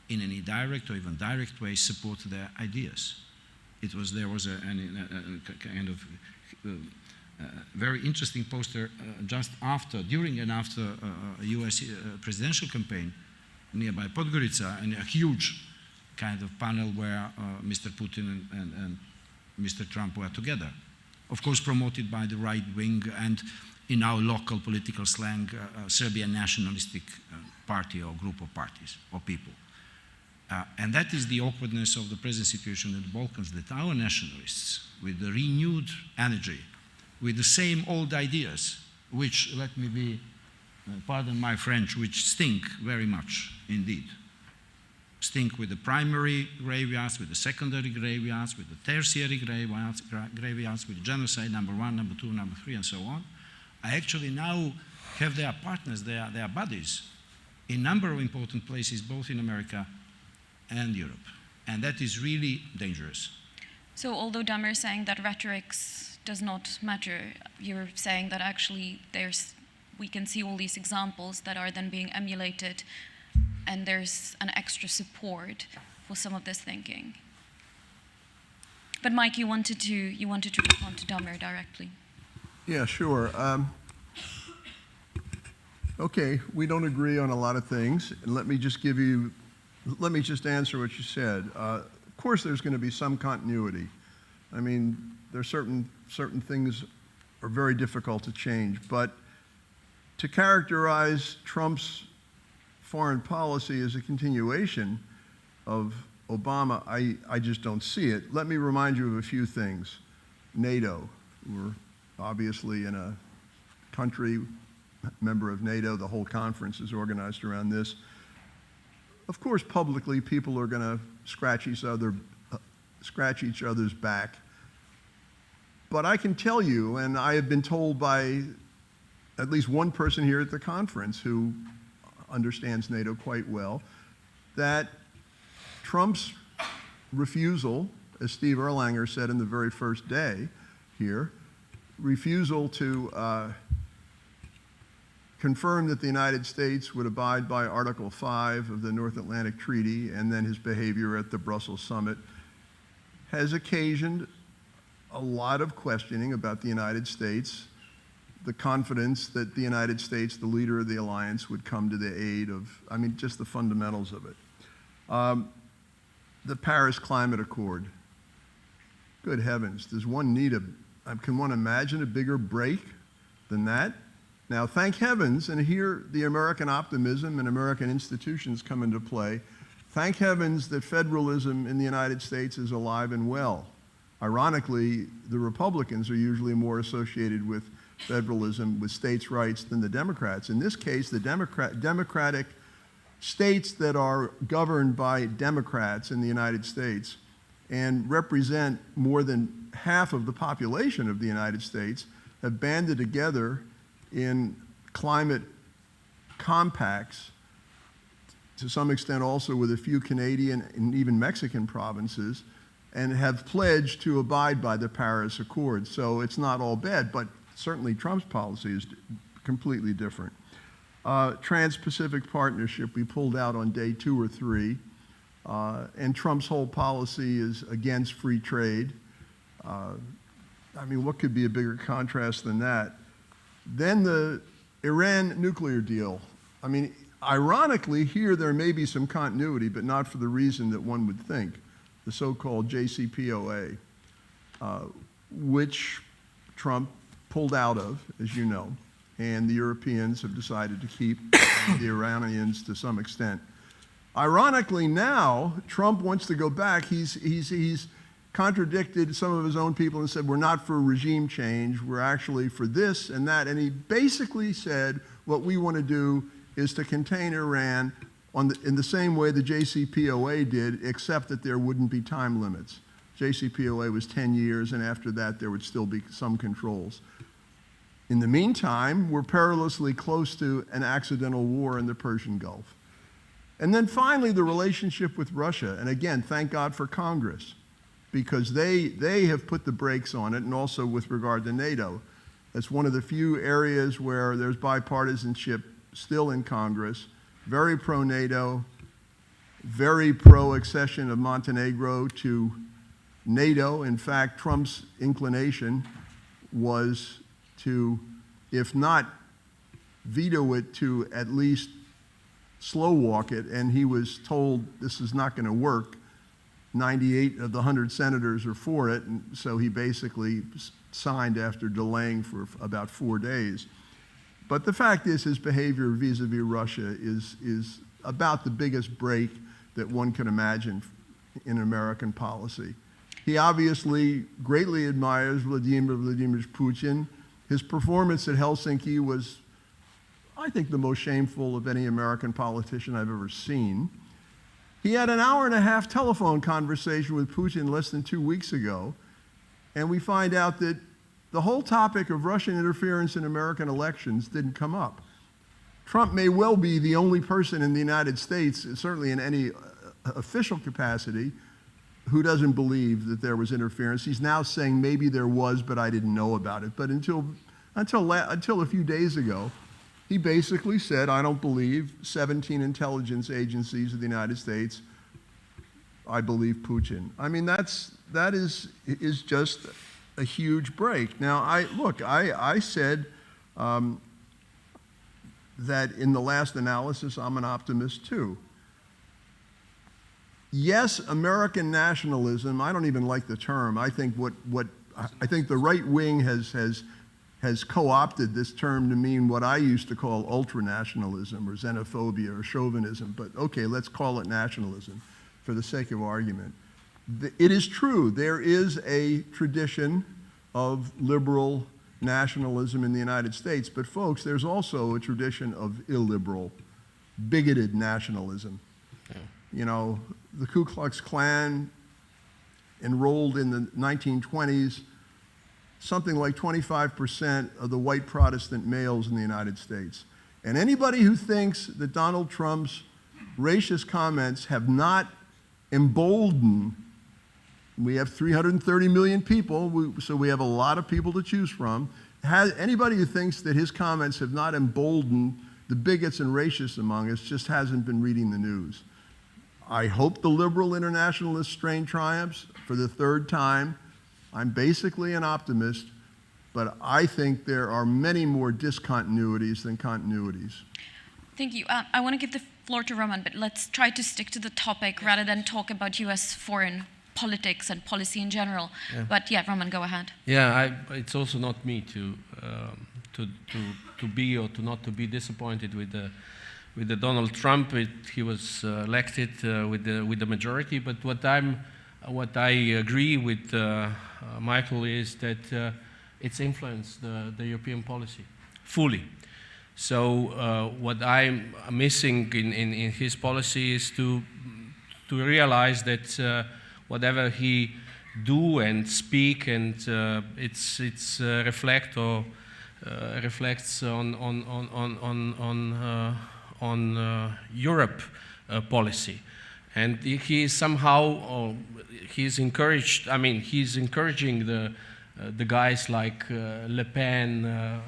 in an indirect or even direct way support their ideas. There was a kind of very interesting poster just after, during and after a US presidential campaign nearby Podgorica, and a huge kind of panel where Mr. Putin and Mr. Trump were together. Of course, promoted by the right wing and, in our local political slang, Serbian nationalistic party or group of parties or people. And that is the awkwardness of the present situation in the Balkans, that our nationalists, with the renewed energy, with the same old ideas, which, let me be, pardon my French, which stink very much indeed. Stink with the primary graveyards, with the secondary graveyards, with the tertiary graveyards, with genocide number 1, number 2, number 3, and so on. I actually now have their partners, their buddies, in a number of important places, both in America and Europe. And that is really dangerous. So although Damir is saying that rhetorics does not matter, you're saying that actually we can see all these examples that are then being emulated, and there's an extra support for some of this thinking. But Mike, you wanted to respond to Damir directly. Yeah, sure. Okay, we don't agree on a lot of things, and let me just answer what you said. Of course, there's going to be some continuity. I mean, there's certain things are very difficult to change, but to characterize Trump's foreign policy as a continuation of Obama, I just don't see it. Let me remind you of a few things. NATO, we're obviously in a country, member of NATO, the whole conference is organized around this. Of course, publicly, people are going to scratch each other's back. But I can tell you, and I have been told by at least one person here at the conference who understands NATO quite well, that Trump's refusal, as Steve Erlanger said in the very first day here, refusal to confirm that the United States would abide by Article 5 of the North Atlantic Treaty, and then his behavior at the Brussels summit, has occasioned a lot of questioning about the United States, the confidence that the United States, the leader of the alliance, would come to the aid of, I mean, just the fundamentals of it. The Paris Climate Accord. Good heavens, does one need can one imagine a bigger break than that? Now, thank heavens, and here the American optimism and American institutions come into play. Thank heavens that federalism in the United States is alive and well. Ironically, the Republicans are usually more associated with federalism, with states' rights, than the Democrats. In this case, the democratic states that are governed by Democrats in the United States and represent more than half of the population of the United States have banded together in climate compacts, to some extent also with a few Canadian and even Mexican provinces, and have pledged to abide by the Paris Accord. So it's not all bad, but certainly Trump's policy is completely different. Trans-Pacific Partnership, we pulled out on day 2 or 3, and Trump's whole policy is against free trade. I mean, what could be a bigger contrast than that? Then the Iran nuclear deal. I mean, ironically, here there may be some continuity, but not for the reason that one would think. The so-called JCPOA, which Trump pulled out of, as you know, and the Europeans have decided to keep, the Iranians to some extent. Ironically now, Trump wants to go back. He's contradicted some of his own people and said, we're not for regime change, we're actually for this and that. And he basically said, what we want to do is to contain Iran in the same way the JCPOA did, except that there wouldn't be time limits. JCPOA was 10 years, and after that there would still be some controls. In the meantime, we're perilously close to an accidental war in the Persian Gulf. And then finally, the relationship with Russia. And again, thank God for Congress, because they have put the brakes on it, and also with regard to NATO. That's one of the few areas where there's bipartisanship still in Congress, very pro-NATO, very pro-accession of Montenegro to NATO. In fact, Trump's inclination was to, if not veto it, to at least slow walk it, and he was told this is not going to work. 98 of the 100 senators are for it, and so he basically signed after delaying for about 4 days. But the fact is, his behavior vis-a-vis Russia is about the biggest break that one can imagine in American policy. He obviously greatly admires Vladimir Putin. His performance at Helsinki was, I think, the most shameful of any American politician I've ever seen. He had an hour-and-a-half telephone conversation with Putin less than 2 weeks ago, and we find out that the whole topic of Russian interference in American elections didn't come up. Trump may well be the only person in the United States, certainly in any official capacity, who doesn't believe that there was interference. He's now saying maybe there was, but I didn't know about it. But until a few days ago, he basically said, I don't believe 17 intelligence agencies of the United States. I believe Putin. I mean, that is just a huge break. Now, I said that in the last analysis, I'm an optimist too. Yes, American nationalism, I don't even like the term. I think I think the right wing has co-opted this term to mean what I used to call ultranationalism or xenophobia or chauvinism, but okay, let's call it nationalism for the sake of argument. It is true, there is a tradition of liberal nationalism in the United States, but folks, there's also a tradition of illiberal, bigoted nationalism. Yeah. You know, the Ku Klux Klan enrolled in the 1920s something like 25% of the white Protestant males in the United States. And anybody who thinks that Donald Trump's racist comments have not emboldened, we have 330 million people, so we have a lot of people to choose from. Anybody who thinks that his comments have not emboldened the bigots and racists among us just hasn't been reading the news. I hope the liberal internationalist strain triumphs for the third time. I'm basically an optimist, but I think there are many more discontinuities than continuities. Thank you. I want to give the floor to Roman, but let's try to stick to the topic rather than talk about US foreign politics and policy in general. Yeah. But yeah, Roman, go ahead. Yeah, it's also not me to be or to not to be disappointed with the Donald Trump. He was elected with the majority. But what I agree with Michael is that it's influenced the European policy fully. So what I'm missing in his policy is to realize that whatever he do and speak, and it's reflects on Europe policy, and he is somehow he's encouraged. I mean, he's encouraging the guys like Le Pen,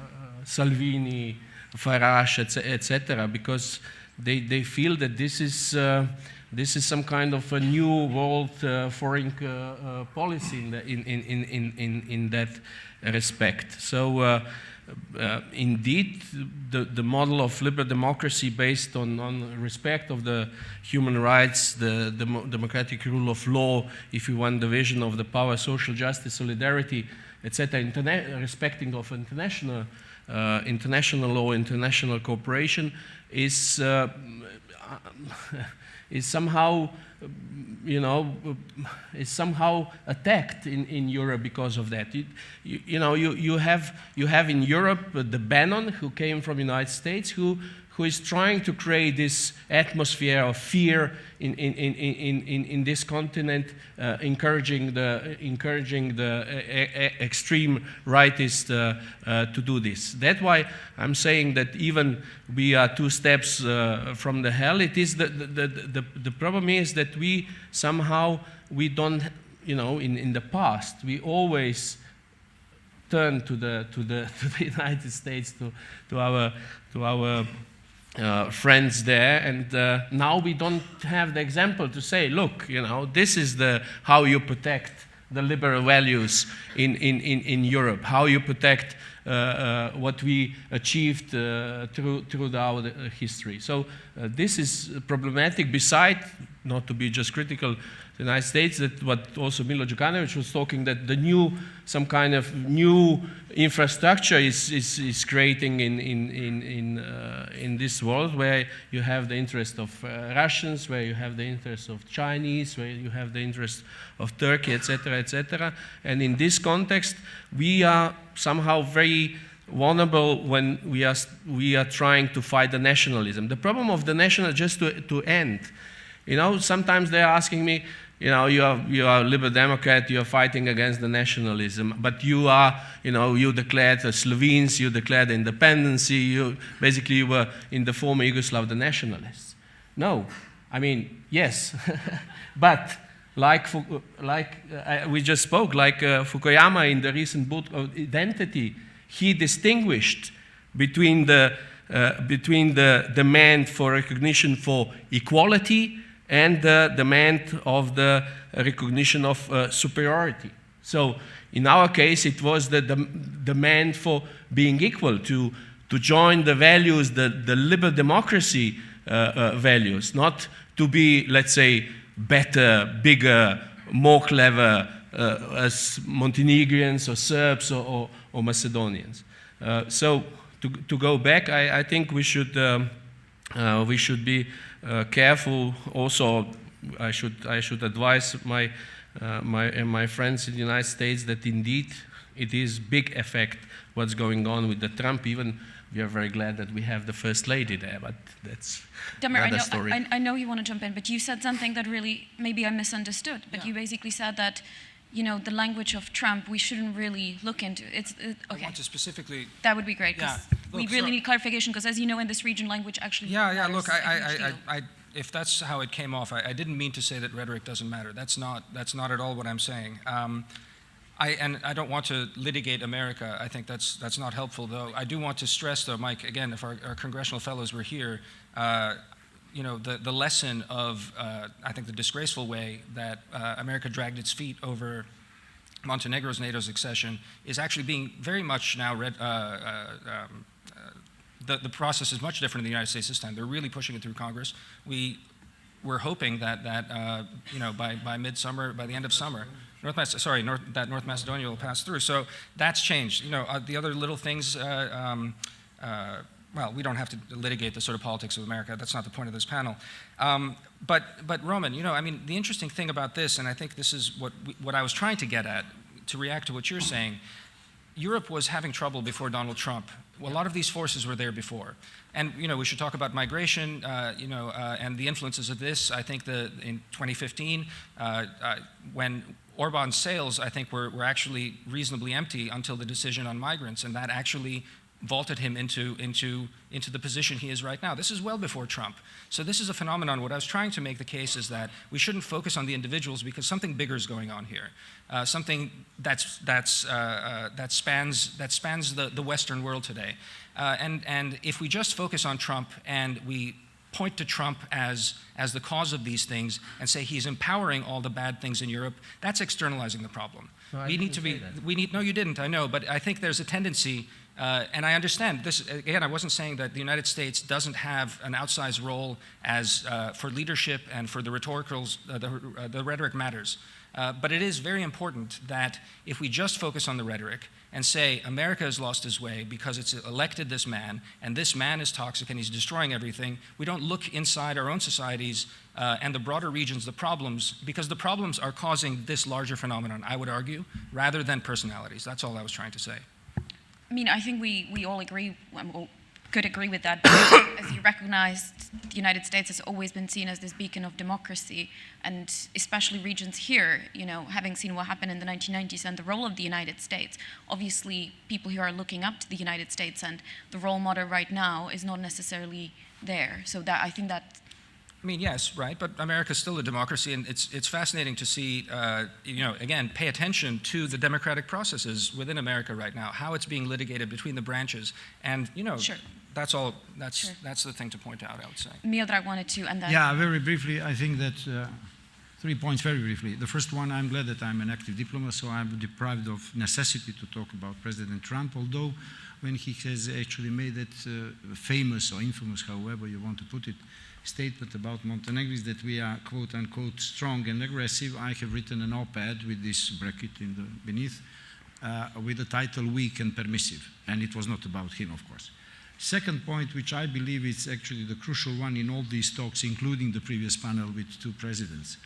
Salvini, Farage, etc., because they feel that this is some kind of a new world foreign policy in that respect. So indeed, the model of liberal democracy based on respect of the human rights, the democratic rule of law, if you want the vision of the power, social justice, solidarity, etc., respecting of international law, international cooperation, is somehow, is somehow attacked in Europe because of that. You have in Europe the Bannon, who came from the United States, who is trying to create this atmosphere of fear in this continent, encouraging the extreme rightists to do this. That's why I'm saying that even we are 2 steps from the hell. It is the problem is that we somehow don't, in the past we always turn to the United States, to our friends there, and now we don't have the example to say, look, this is how you protect the liberal values in Europe, how you protect what we achieved through our history. So this is problematic, beside, not to be just critical, the United States, that what also Milo Djukanovic was talking, that some kind of new infrastructure is creating in this world, where you have the interest of Russians, where you have the interest of Chinese, where you have the interest of Turkey, etc., etc. And in this context, we are somehow very vulnerable when we are trying to fight the nationalism. The problem of the national, just to end, sometimes they're asking me, you are a liberal Democrat, you are fighting against the nationalism, but you declared the Slovenes, you declared independence, you were in the former Yugoslav the nationalists. No, I mean, yes, but we just spoke, like Fukuyama in the recent book of Identity, he distinguished between the demand for recognition for equality and the demand of the recognition of superiority. So in our case, it was the demand for being equal, to join the values, the liberal democracy values, not to be, let's say, better, bigger, more clever as Montenegrins or Serbs or Macedonians. So to go back, I think we should be careful. Also, I should advise my friends in the United States that indeed it is big effect what's going on with the Trump. Even we are very glad that we have the First Lady there, but that's another story. I know you want to jump in, but you said something that really, maybe I misunderstood, but you basically said that, the language of Trump, we shouldn't really look into. Okay. I want to specifically... That would be great, because we really need clarification, because as you know, in this region, language actually matters. Look, if that's how it came off, I didn't mean to say that rhetoric doesn't matter. That's not at all what I'm saying. I don't want to litigate America. I think that's not helpful, though. I do want to stress, though, Mike, again, if our congressional fellows were here, the lesson of, I think, the disgraceful way that America dragged its feet over Montenegro's NATO accession is actually being very much now the process is much different in the United States this time. They're really pushing it through Congress. We're hoping that by midsummer, by the end of summer, North Macedonia will pass through. So that's changed. The other little things. Well, we don't have to litigate the sort of politics of America. That's not the point of this panel. But Roman, the interesting thing about this, and I think this is what I was trying to get at, to react to what you're saying, Europe was having trouble before Donald Trump. Well, a lot of these forces were there before. And, we should talk about migration, and the influences of this. I think in 2015, when Orban's sails, I think, were actually reasonably empty until the decision on migrants, and that actually vaulted him into the position he is right now. This is well before Trump. So this is a phenomenon. What I was trying to make the case is that we shouldn't focus on the individuals because something bigger is going on here, something that spans the Western world today. And if we just focus on Trump and we point to Trump as the cause of these things and say he's empowering all the bad things in Europe, that's externalizing the problem. No, No, you didn't, I know, but I think there's a tendency, and I understand this, again, I wasn't saying that the United States doesn't have an outsized role for leadership and for the rhetoricals, the rhetoric matters. But it is very important that if we just focus on the rhetoric and say America has lost his way because it's elected this man, and this man is toxic and he's destroying everything, we don't look inside our own societies and the broader regions, the problems, because the problems are causing this larger phenomenon, I would argue, rather than personalities. That's all I was trying to say. I think we all agree, could agree with that. As you recognized, the United States has always been seen as this beacon of democracy, and especially regions here, having seen what happened in the 1990s and the role of the United States. Obviously, people here are looking up to the United States, and the role model right now is not necessarily there. So that I think that. Yes, right, but America's still a democracy, and it's fascinating to see, again, pay attention to the democratic processes within America right now, how it's being litigated between the branches, and, Sure. That's all. That's the thing to point out, I would say. Miodrag wanted to, and then. Yeah, very briefly, I think that 3 points very briefly. The first one, I'm glad that I'm an active diplomat, so I'm deprived of necessity to talk about President Trump, although when he has actually made that famous or infamous, however you want to put it, statement about Montenegrins that we are quote-unquote strong and aggressive, I have written an op-ed with this bracket beneath with the title Weak and Permissive, and it was not about him, of course. Second point, which I believe is actually the crucial one in all these talks, including the previous panel with two presidents.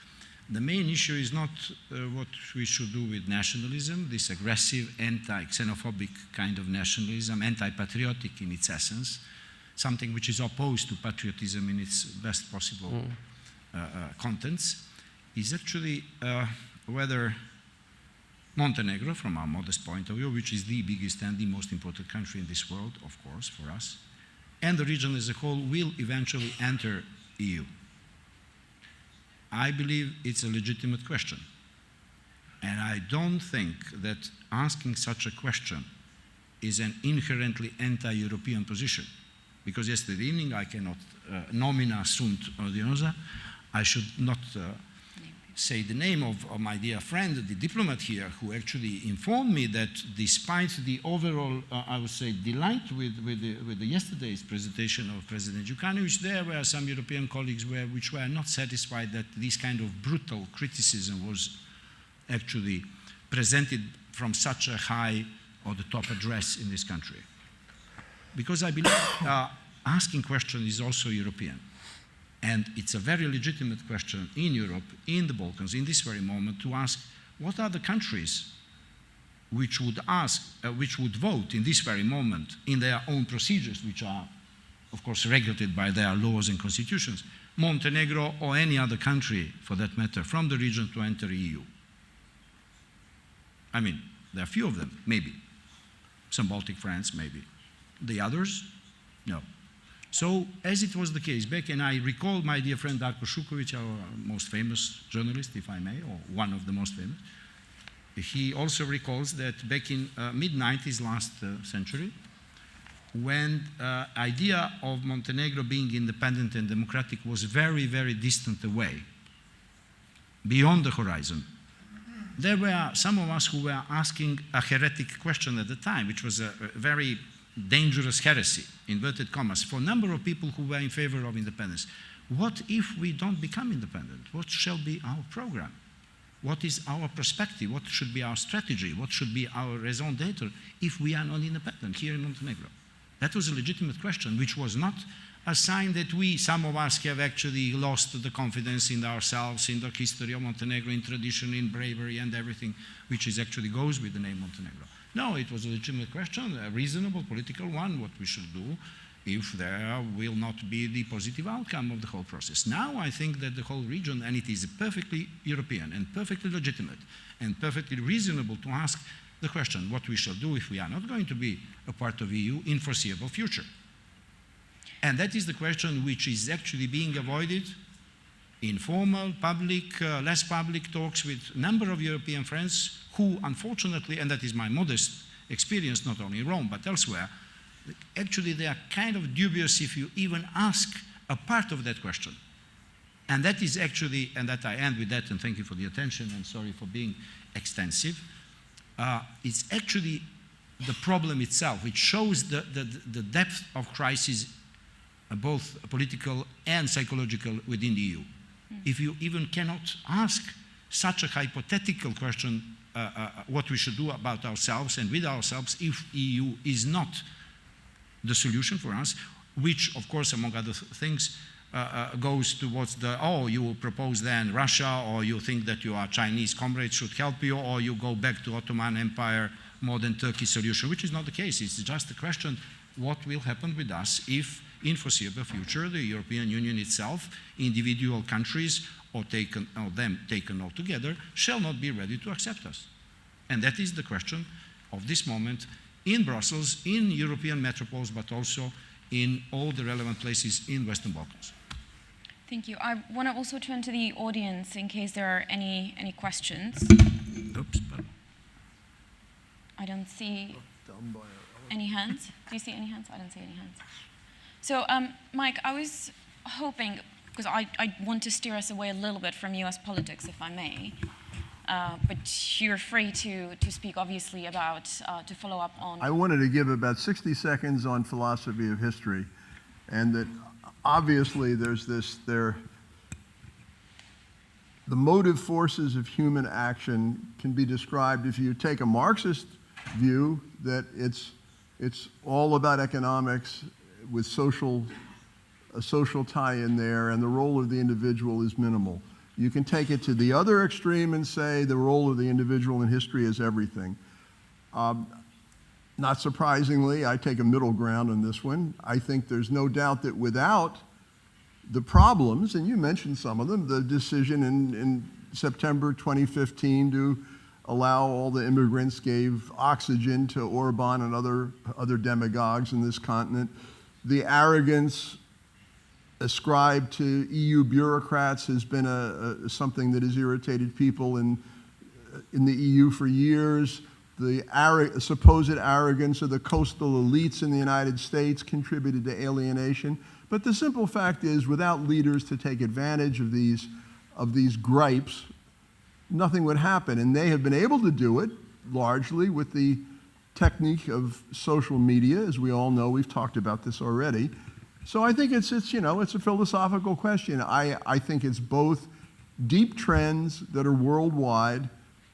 The main issue is not what we should do with nationalism, this aggressive, anti-xenophobic kind of nationalism, anti-patriotic in its essence, something which is opposed to patriotism in its best possible contents, is actually whether Montenegro, from our modest point of view, which is the biggest and the most important country in this world, of course, for us, and the region as a whole will eventually enter EU. I believe it's a legitimate question. And I don't think that asking such a question is an inherently anti-European position. Because yesterday evening I cannot nomina sunt odiosa. I should not say the name of my dear friend, the diplomat here, who actually informed me that despite the overall, I would say, delight with yesterday's presentation of President Djukanovic, there were some European colleagues which were not satisfied that this kind of brutal criticism was actually presented from such a high or the top address in this country. Because I believe asking questions is also European. And it's a very legitimate question in Europe, in the Balkans, in this very moment, to ask what are the countries which would vote in this very moment in their own procedures, which are, of course, regulated by their laws and constitutions, Montenegro or any other country, for that matter, from the region to enter EU. There are few of them, maybe. Some Baltic friends, maybe. The others, no. So, as it was the case back, and I recall my dear friend Darko Šuković, our most famous journalist, if I may, or one of the most famous, he also recalls that back in mid-90s last century, when idea of Montenegro being independent and democratic was very, very distant away, beyond the horizon, there were some of us who were asking a heretic question at the time, which was a very dangerous heresy, inverted commas, for a number of people who were in favor of independence. What if we don't become independent? What shall be our program? What is our perspective? What should be our strategy? What should be our raison d'etre if we are not independent here in Montenegro? That was a legitimate question, which was not a sign that some of us have actually lost the confidence in ourselves, in the history of Montenegro, in tradition, in bravery and everything, which actually goes with the name Montenegro. No, it was a legitimate question, a reasonable political one, what we should do if there will not be the positive outcome of the whole process. Now I think that the whole region, and it is perfectly European and perfectly legitimate and perfectly reasonable to ask the question what we shall do if we are not going to be a part of the EU in foreseeable future. And that is the question which is actually being avoided in formal, public, less public talks with a number of European friends who, unfortunately, and that is my modest experience, not only in Rome but elsewhere, actually they are kind of dubious if you even ask a part of that question. And that is actually, and that I end with that, and thank you for the attention, and sorry for being extensive, it's actually the problem itself, which shows the depth of crisis, both political and psychological, within the EU. If you even cannot ask such a hypothetical question, what we should do about ourselves and with ourselves if EU is not the solution for us, which, of course, among other things, goes towards you propose then Russia, or you think that your Chinese comrades should help you, or you go back to Ottoman Empire, modern Turkey solution, which is not the case. It's just a question, what will happen with us if, in foreseeable future, the European Union itself, individual countries, or them taken all together, shall not be ready to accept us. And that is the question of this moment in Brussels, in European metropoles, but also in all the relevant places in Western Balkans. Thank you. I want to also turn to the audience in case there are any questions. Oops, pardon. I don't see any hands. Do you see any hands? I don't see any hands. So, Mike, I was hoping, because I want to steer us away a little bit from US politics, if I may, but you're free to speak, obviously, about, to follow up on... I wanted to give about 60 seconds on philosophy of history, and that obviously the motive forces of human action can be described, if you take a Marxist view, that it's all about economics with a social tie in there, and the role of the individual is minimal. You can take it to the other extreme and say the role of the individual in history is everything. Not surprisingly, I take a middle ground on this one. I think there's no doubt that without the problems, and you mentioned some of them, the decision in September 2015 to allow all the immigrants gave oxygen to Orban and other demagogues in this continent, the arrogance ascribed to EU bureaucrats has been something that has irritated people in the EU for years. The supposed arrogance of the coastal elites in the United States contributed to alienation. But the simple fact is, without leaders to take advantage of these gripes, nothing would happen. And they have been able to do it largely with the technique of social media, as we all know. We've talked about this already. So I think it's a philosophical question. I think it's both deep trends that are worldwide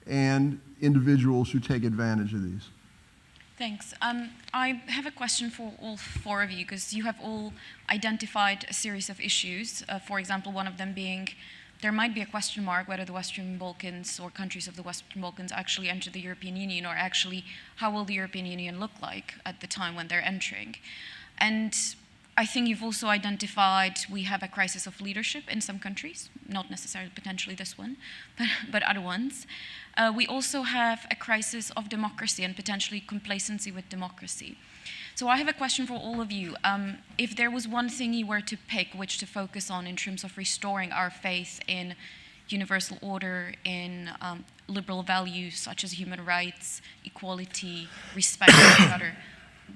and individuals who take advantage of these. Thanks. I have a question for all four of you, because you have all identified a series of issues. For example, one of them being there might be a question mark whether the Western Balkans or countries of the Western Balkans actually enter the European Union, or actually how will the European Union look like at the time when they're entering. And I think you've also identified we have a crisis of leadership in some countries, not necessarily potentially this one, but other ones. We also have a crisis of democracy and potentially complacency with democracy. So I have a question for all of you. If there was one thing you were to pick which to focus on in terms of restoring our faith in universal order, in liberal values such as human rights, equality, respect for each other,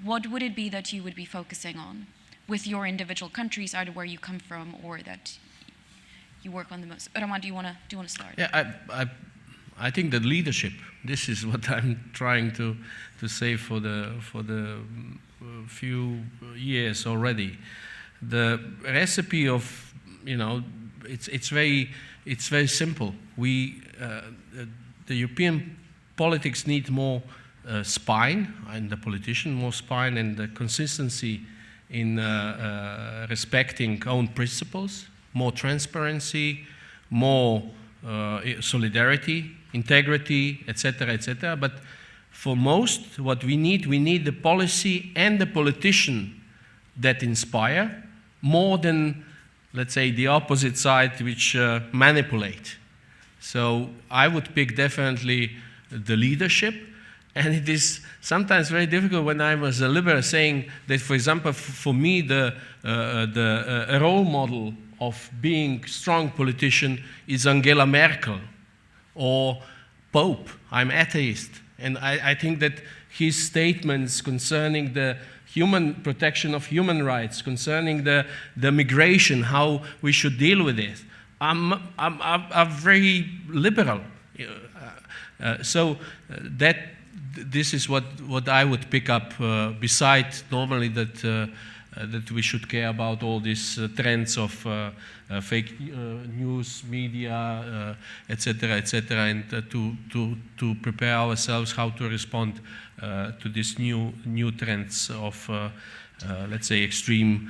what would it be that you would be focusing on with your individual countries, either where you come from or that you work on the most? Roman, do you want to start? Yeah, I think that leadership, this is what I'm trying to say for the few years already. The recipe of, it's very simple. The European politics need more spine, and the politician more spine, and the consistency in respecting own principles, more transparency, more solidarity, integrity, etc., etc. But for most, what we need the policy and the politician that inspire more than, let's say, the opposite side which manipulate. So I would pick definitely the leadership, and it is sometimes very difficult when I was a liberal saying that, for example, for me the role model of being strong politician is Angela Merkel or Pope. I'm atheist, and I think that his statements concerning the protection of human rights, concerning the migration, how we should deal with it, are very liberal. This is what I would pick up, besides normally that we should care about all these trends of fake news, media, etc., and to prepare ourselves how to respond to these new trends of, let's say, extreme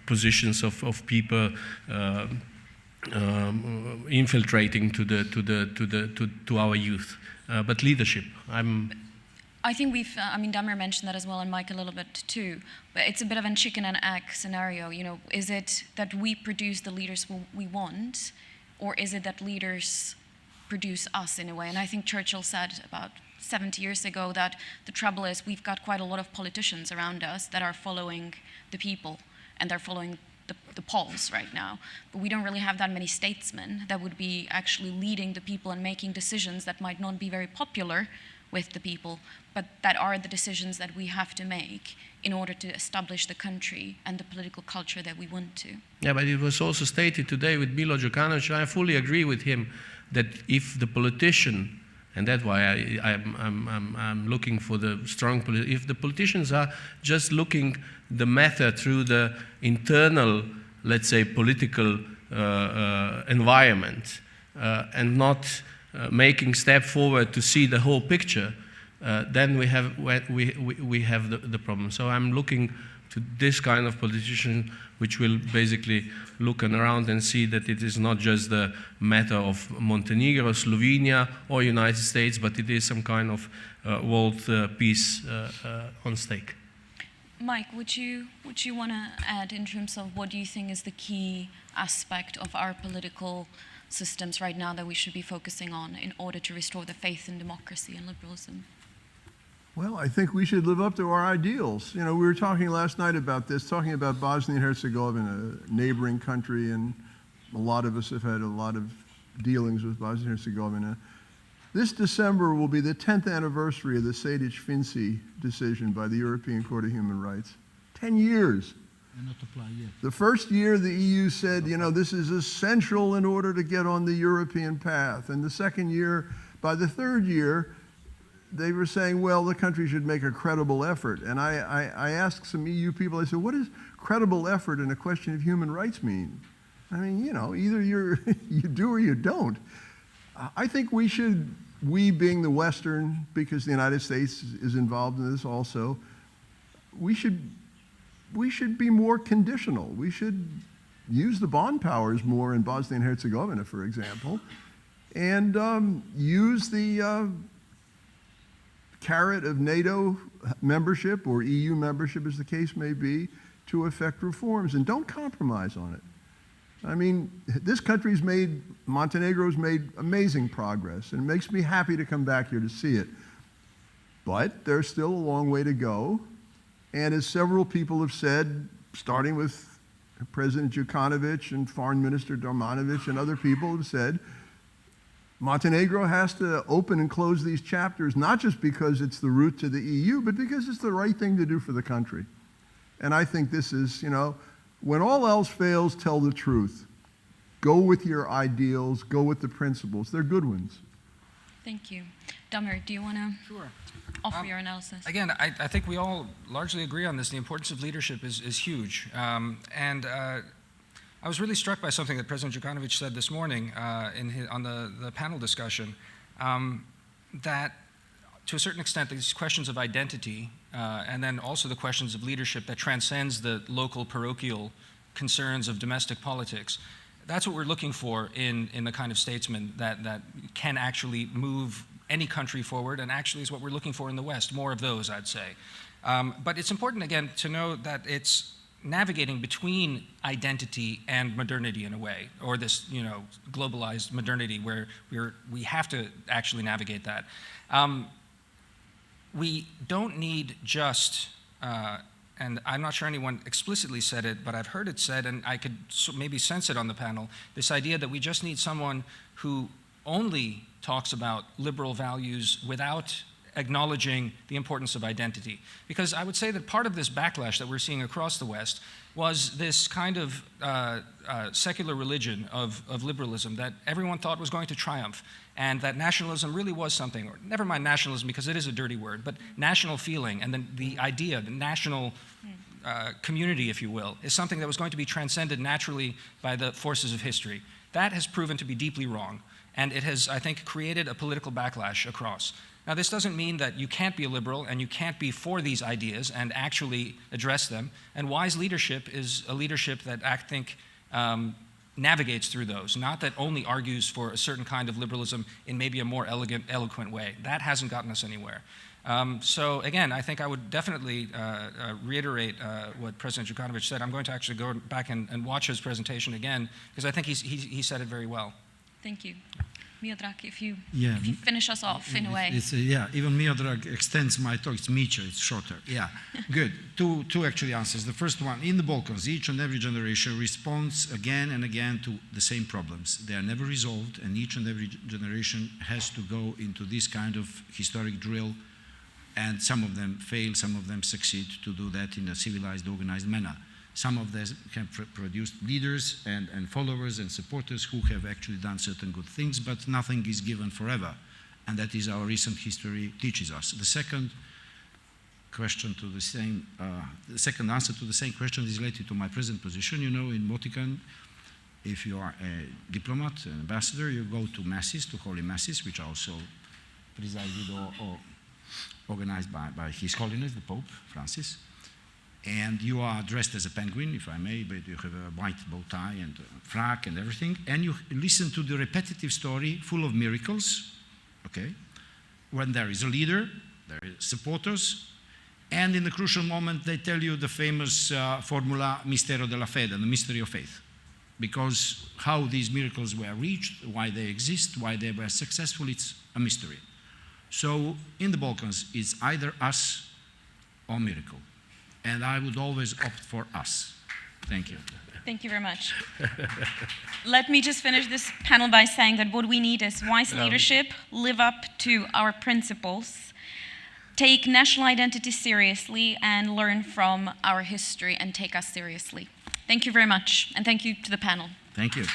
positions of people infiltrating to our youth. But leadership, I think Damir mentioned that as well, and Mike a little bit too, but it's a bit of a chicken and egg scenario. Is it that we produce the leaders we want, or is it that leaders produce us in a way? And I think Churchill said about 70 years ago that the trouble is we've got quite a lot of politicians around us that are following the people, and they're following the polls right now. But we don't really have that many statesmen that would be actually leading the people and making decisions that might not be very popular with the people, but that are the decisions that we have to make in order to establish the country and the political culture that we want to. Yeah, but it was also stated today with Milo Djukanovic, I fully agree with him, that if the politician, and that's why I'm looking for the strong politician, if the politicians are just looking the matter through the internal, let's say, political environment, and not making step forward to see the whole picture, then we have the problem. So I'm looking to this kind of politician which will basically look around and see that it is not just the matter of Montenegro, Slovenia, or United States, but it is some kind of world peace on stake. Mike, would you want to add in terms of what do you think is the key aspect of our political systems right now that we should be focusing on in order to restore the faith in democracy and liberalism? Well, I think we should live up to our ideals. We were talking last night about this, talking about Bosnia and Herzegovina, a neighboring country, and a lot of us have had a lot of dealings with Bosnia and Herzegovina. This December will be the 10th anniversary of the Sejdić-Finci decision by the European Court of Human Rights. 10 years. The first year the EU said, this is essential in order to get on the European path. And the second year, by the third year, they were saying, well, the country should make a credible effort. And I asked some EU people, I said, what does credible effort in a question of human rights mean? I mean, either you do or you don't. I think we being the Western, because the United States is involved in this also, we should be more conditional. We should use the bond powers more in Bosnia and Herzegovina, for example, and use the carrot of NATO membership or EU membership, as the case may be, to effect reforms, and don't compromise on it. I mean, this country's Montenegro's made amazing progress, and it makes me happy to come back here to see it. But there's still a long way to go, and as several people have said, starting with President Djukanovic and Foreign Minister Darmanovic and other people have said, Montenegro has to open and close these chapters, not just because it's the route to the EU, but because it's the right thing to do for the country. And I think this is, when all else fails, tell the truth. Go with your ideals, go with the principles. They're good ones. Thank you. Damir, do you want to Sure. offer your analysis? Again, I think we all largely agree on this. The importance of leadership is huge. I was really struck by something that President Jukanovic said this morning on the panel discussion, that to a certain extent, these questions of identity and then also the questions of leadership that transcends the local parochial concerns of domestic politics, that's what we're looking for in the kind of statesman that can actually move any country forward, and actually is what we're looking for in the West, more of those, I'd say. But it's important, again, to know that it's navigating between identity and modernity in a way, or this, globalized modernity where we have to actually navigate that. We don't need just, and I'm not sure anyone explicitly said it, but I've heard it said, and I could maybe sense it on the panel, this idea that we just need someone who only talks about liberal values without acknowledging the importance of identity. Because I would say that part of this backlash that we're seeing across the West was this kind of secular religion of liberalism that everyone thought was going to triumph, and that nationalism really was something, or never mind nationalism because it is a dirty word, but national feeling and then the idea, the national community, if you will, is something that was going to be transcended naturally by the forces of history. That has proven to be deeply wrong, and it has, I think, created a political backlash across. Now, this doesn't mean that you can't be a liberal and you can't be for these ideas and actually address them. And wise leadership is a leadership that I think navigates through those, not that only argues for a certain kind of liberalism in maybe a more elegant, eloquent way. That hasn't gotten us anywhere. So again, I think I would definitely reiterate what President Jukanovic said. I'm going to actually go back and watch his presentation again, because I think he said it very well. Thank you. Miodrag, if you Yeah. finish us off in a way. Even Miodrag extends my talk. It's Micha, it's shorter. Yeah, good. Two actually answers. The first one, in the Balkans, each and every generation responds again and again to the same problems. They are never resolved, and each and every generation has to go into this kind of historic drill, and some of them fail, some of them succeed to do that in a civilized, organized manner. Some of them have produced leaders and followers and supporters who have actually done certain good things, but nothing is given forever. And that is our recent history teaches us. The second question to the same, the second answer to the same question is related to my present position. In Vatican, if you are a diplomat, an ambassador, you go to masses, to holy masses, which are also presided or organized by His Holiness, the Pope Francis. And you are dressed as a penguin, if I may, but you have a white bow tie and a frock and everything, and you listen to the repetitive story full of miracles, okay? When there is a leader, there are supporters, and in the crucial moment they tell you the famous formula Mistero della Fede, the mystery of faith. Because how these miracles were reached, why they exist, why they were successful, it's a mystery. So in the Balkans, it's either us or miracle. And I would always opt for us. Thank you. Thank you very much. Let me just finish this panel by saying that what we need is wise leadership, live up to our principles, take national identity seriously, and learn from our history and take us seriously. Thank you very much, and thank you to the panel. Thank you.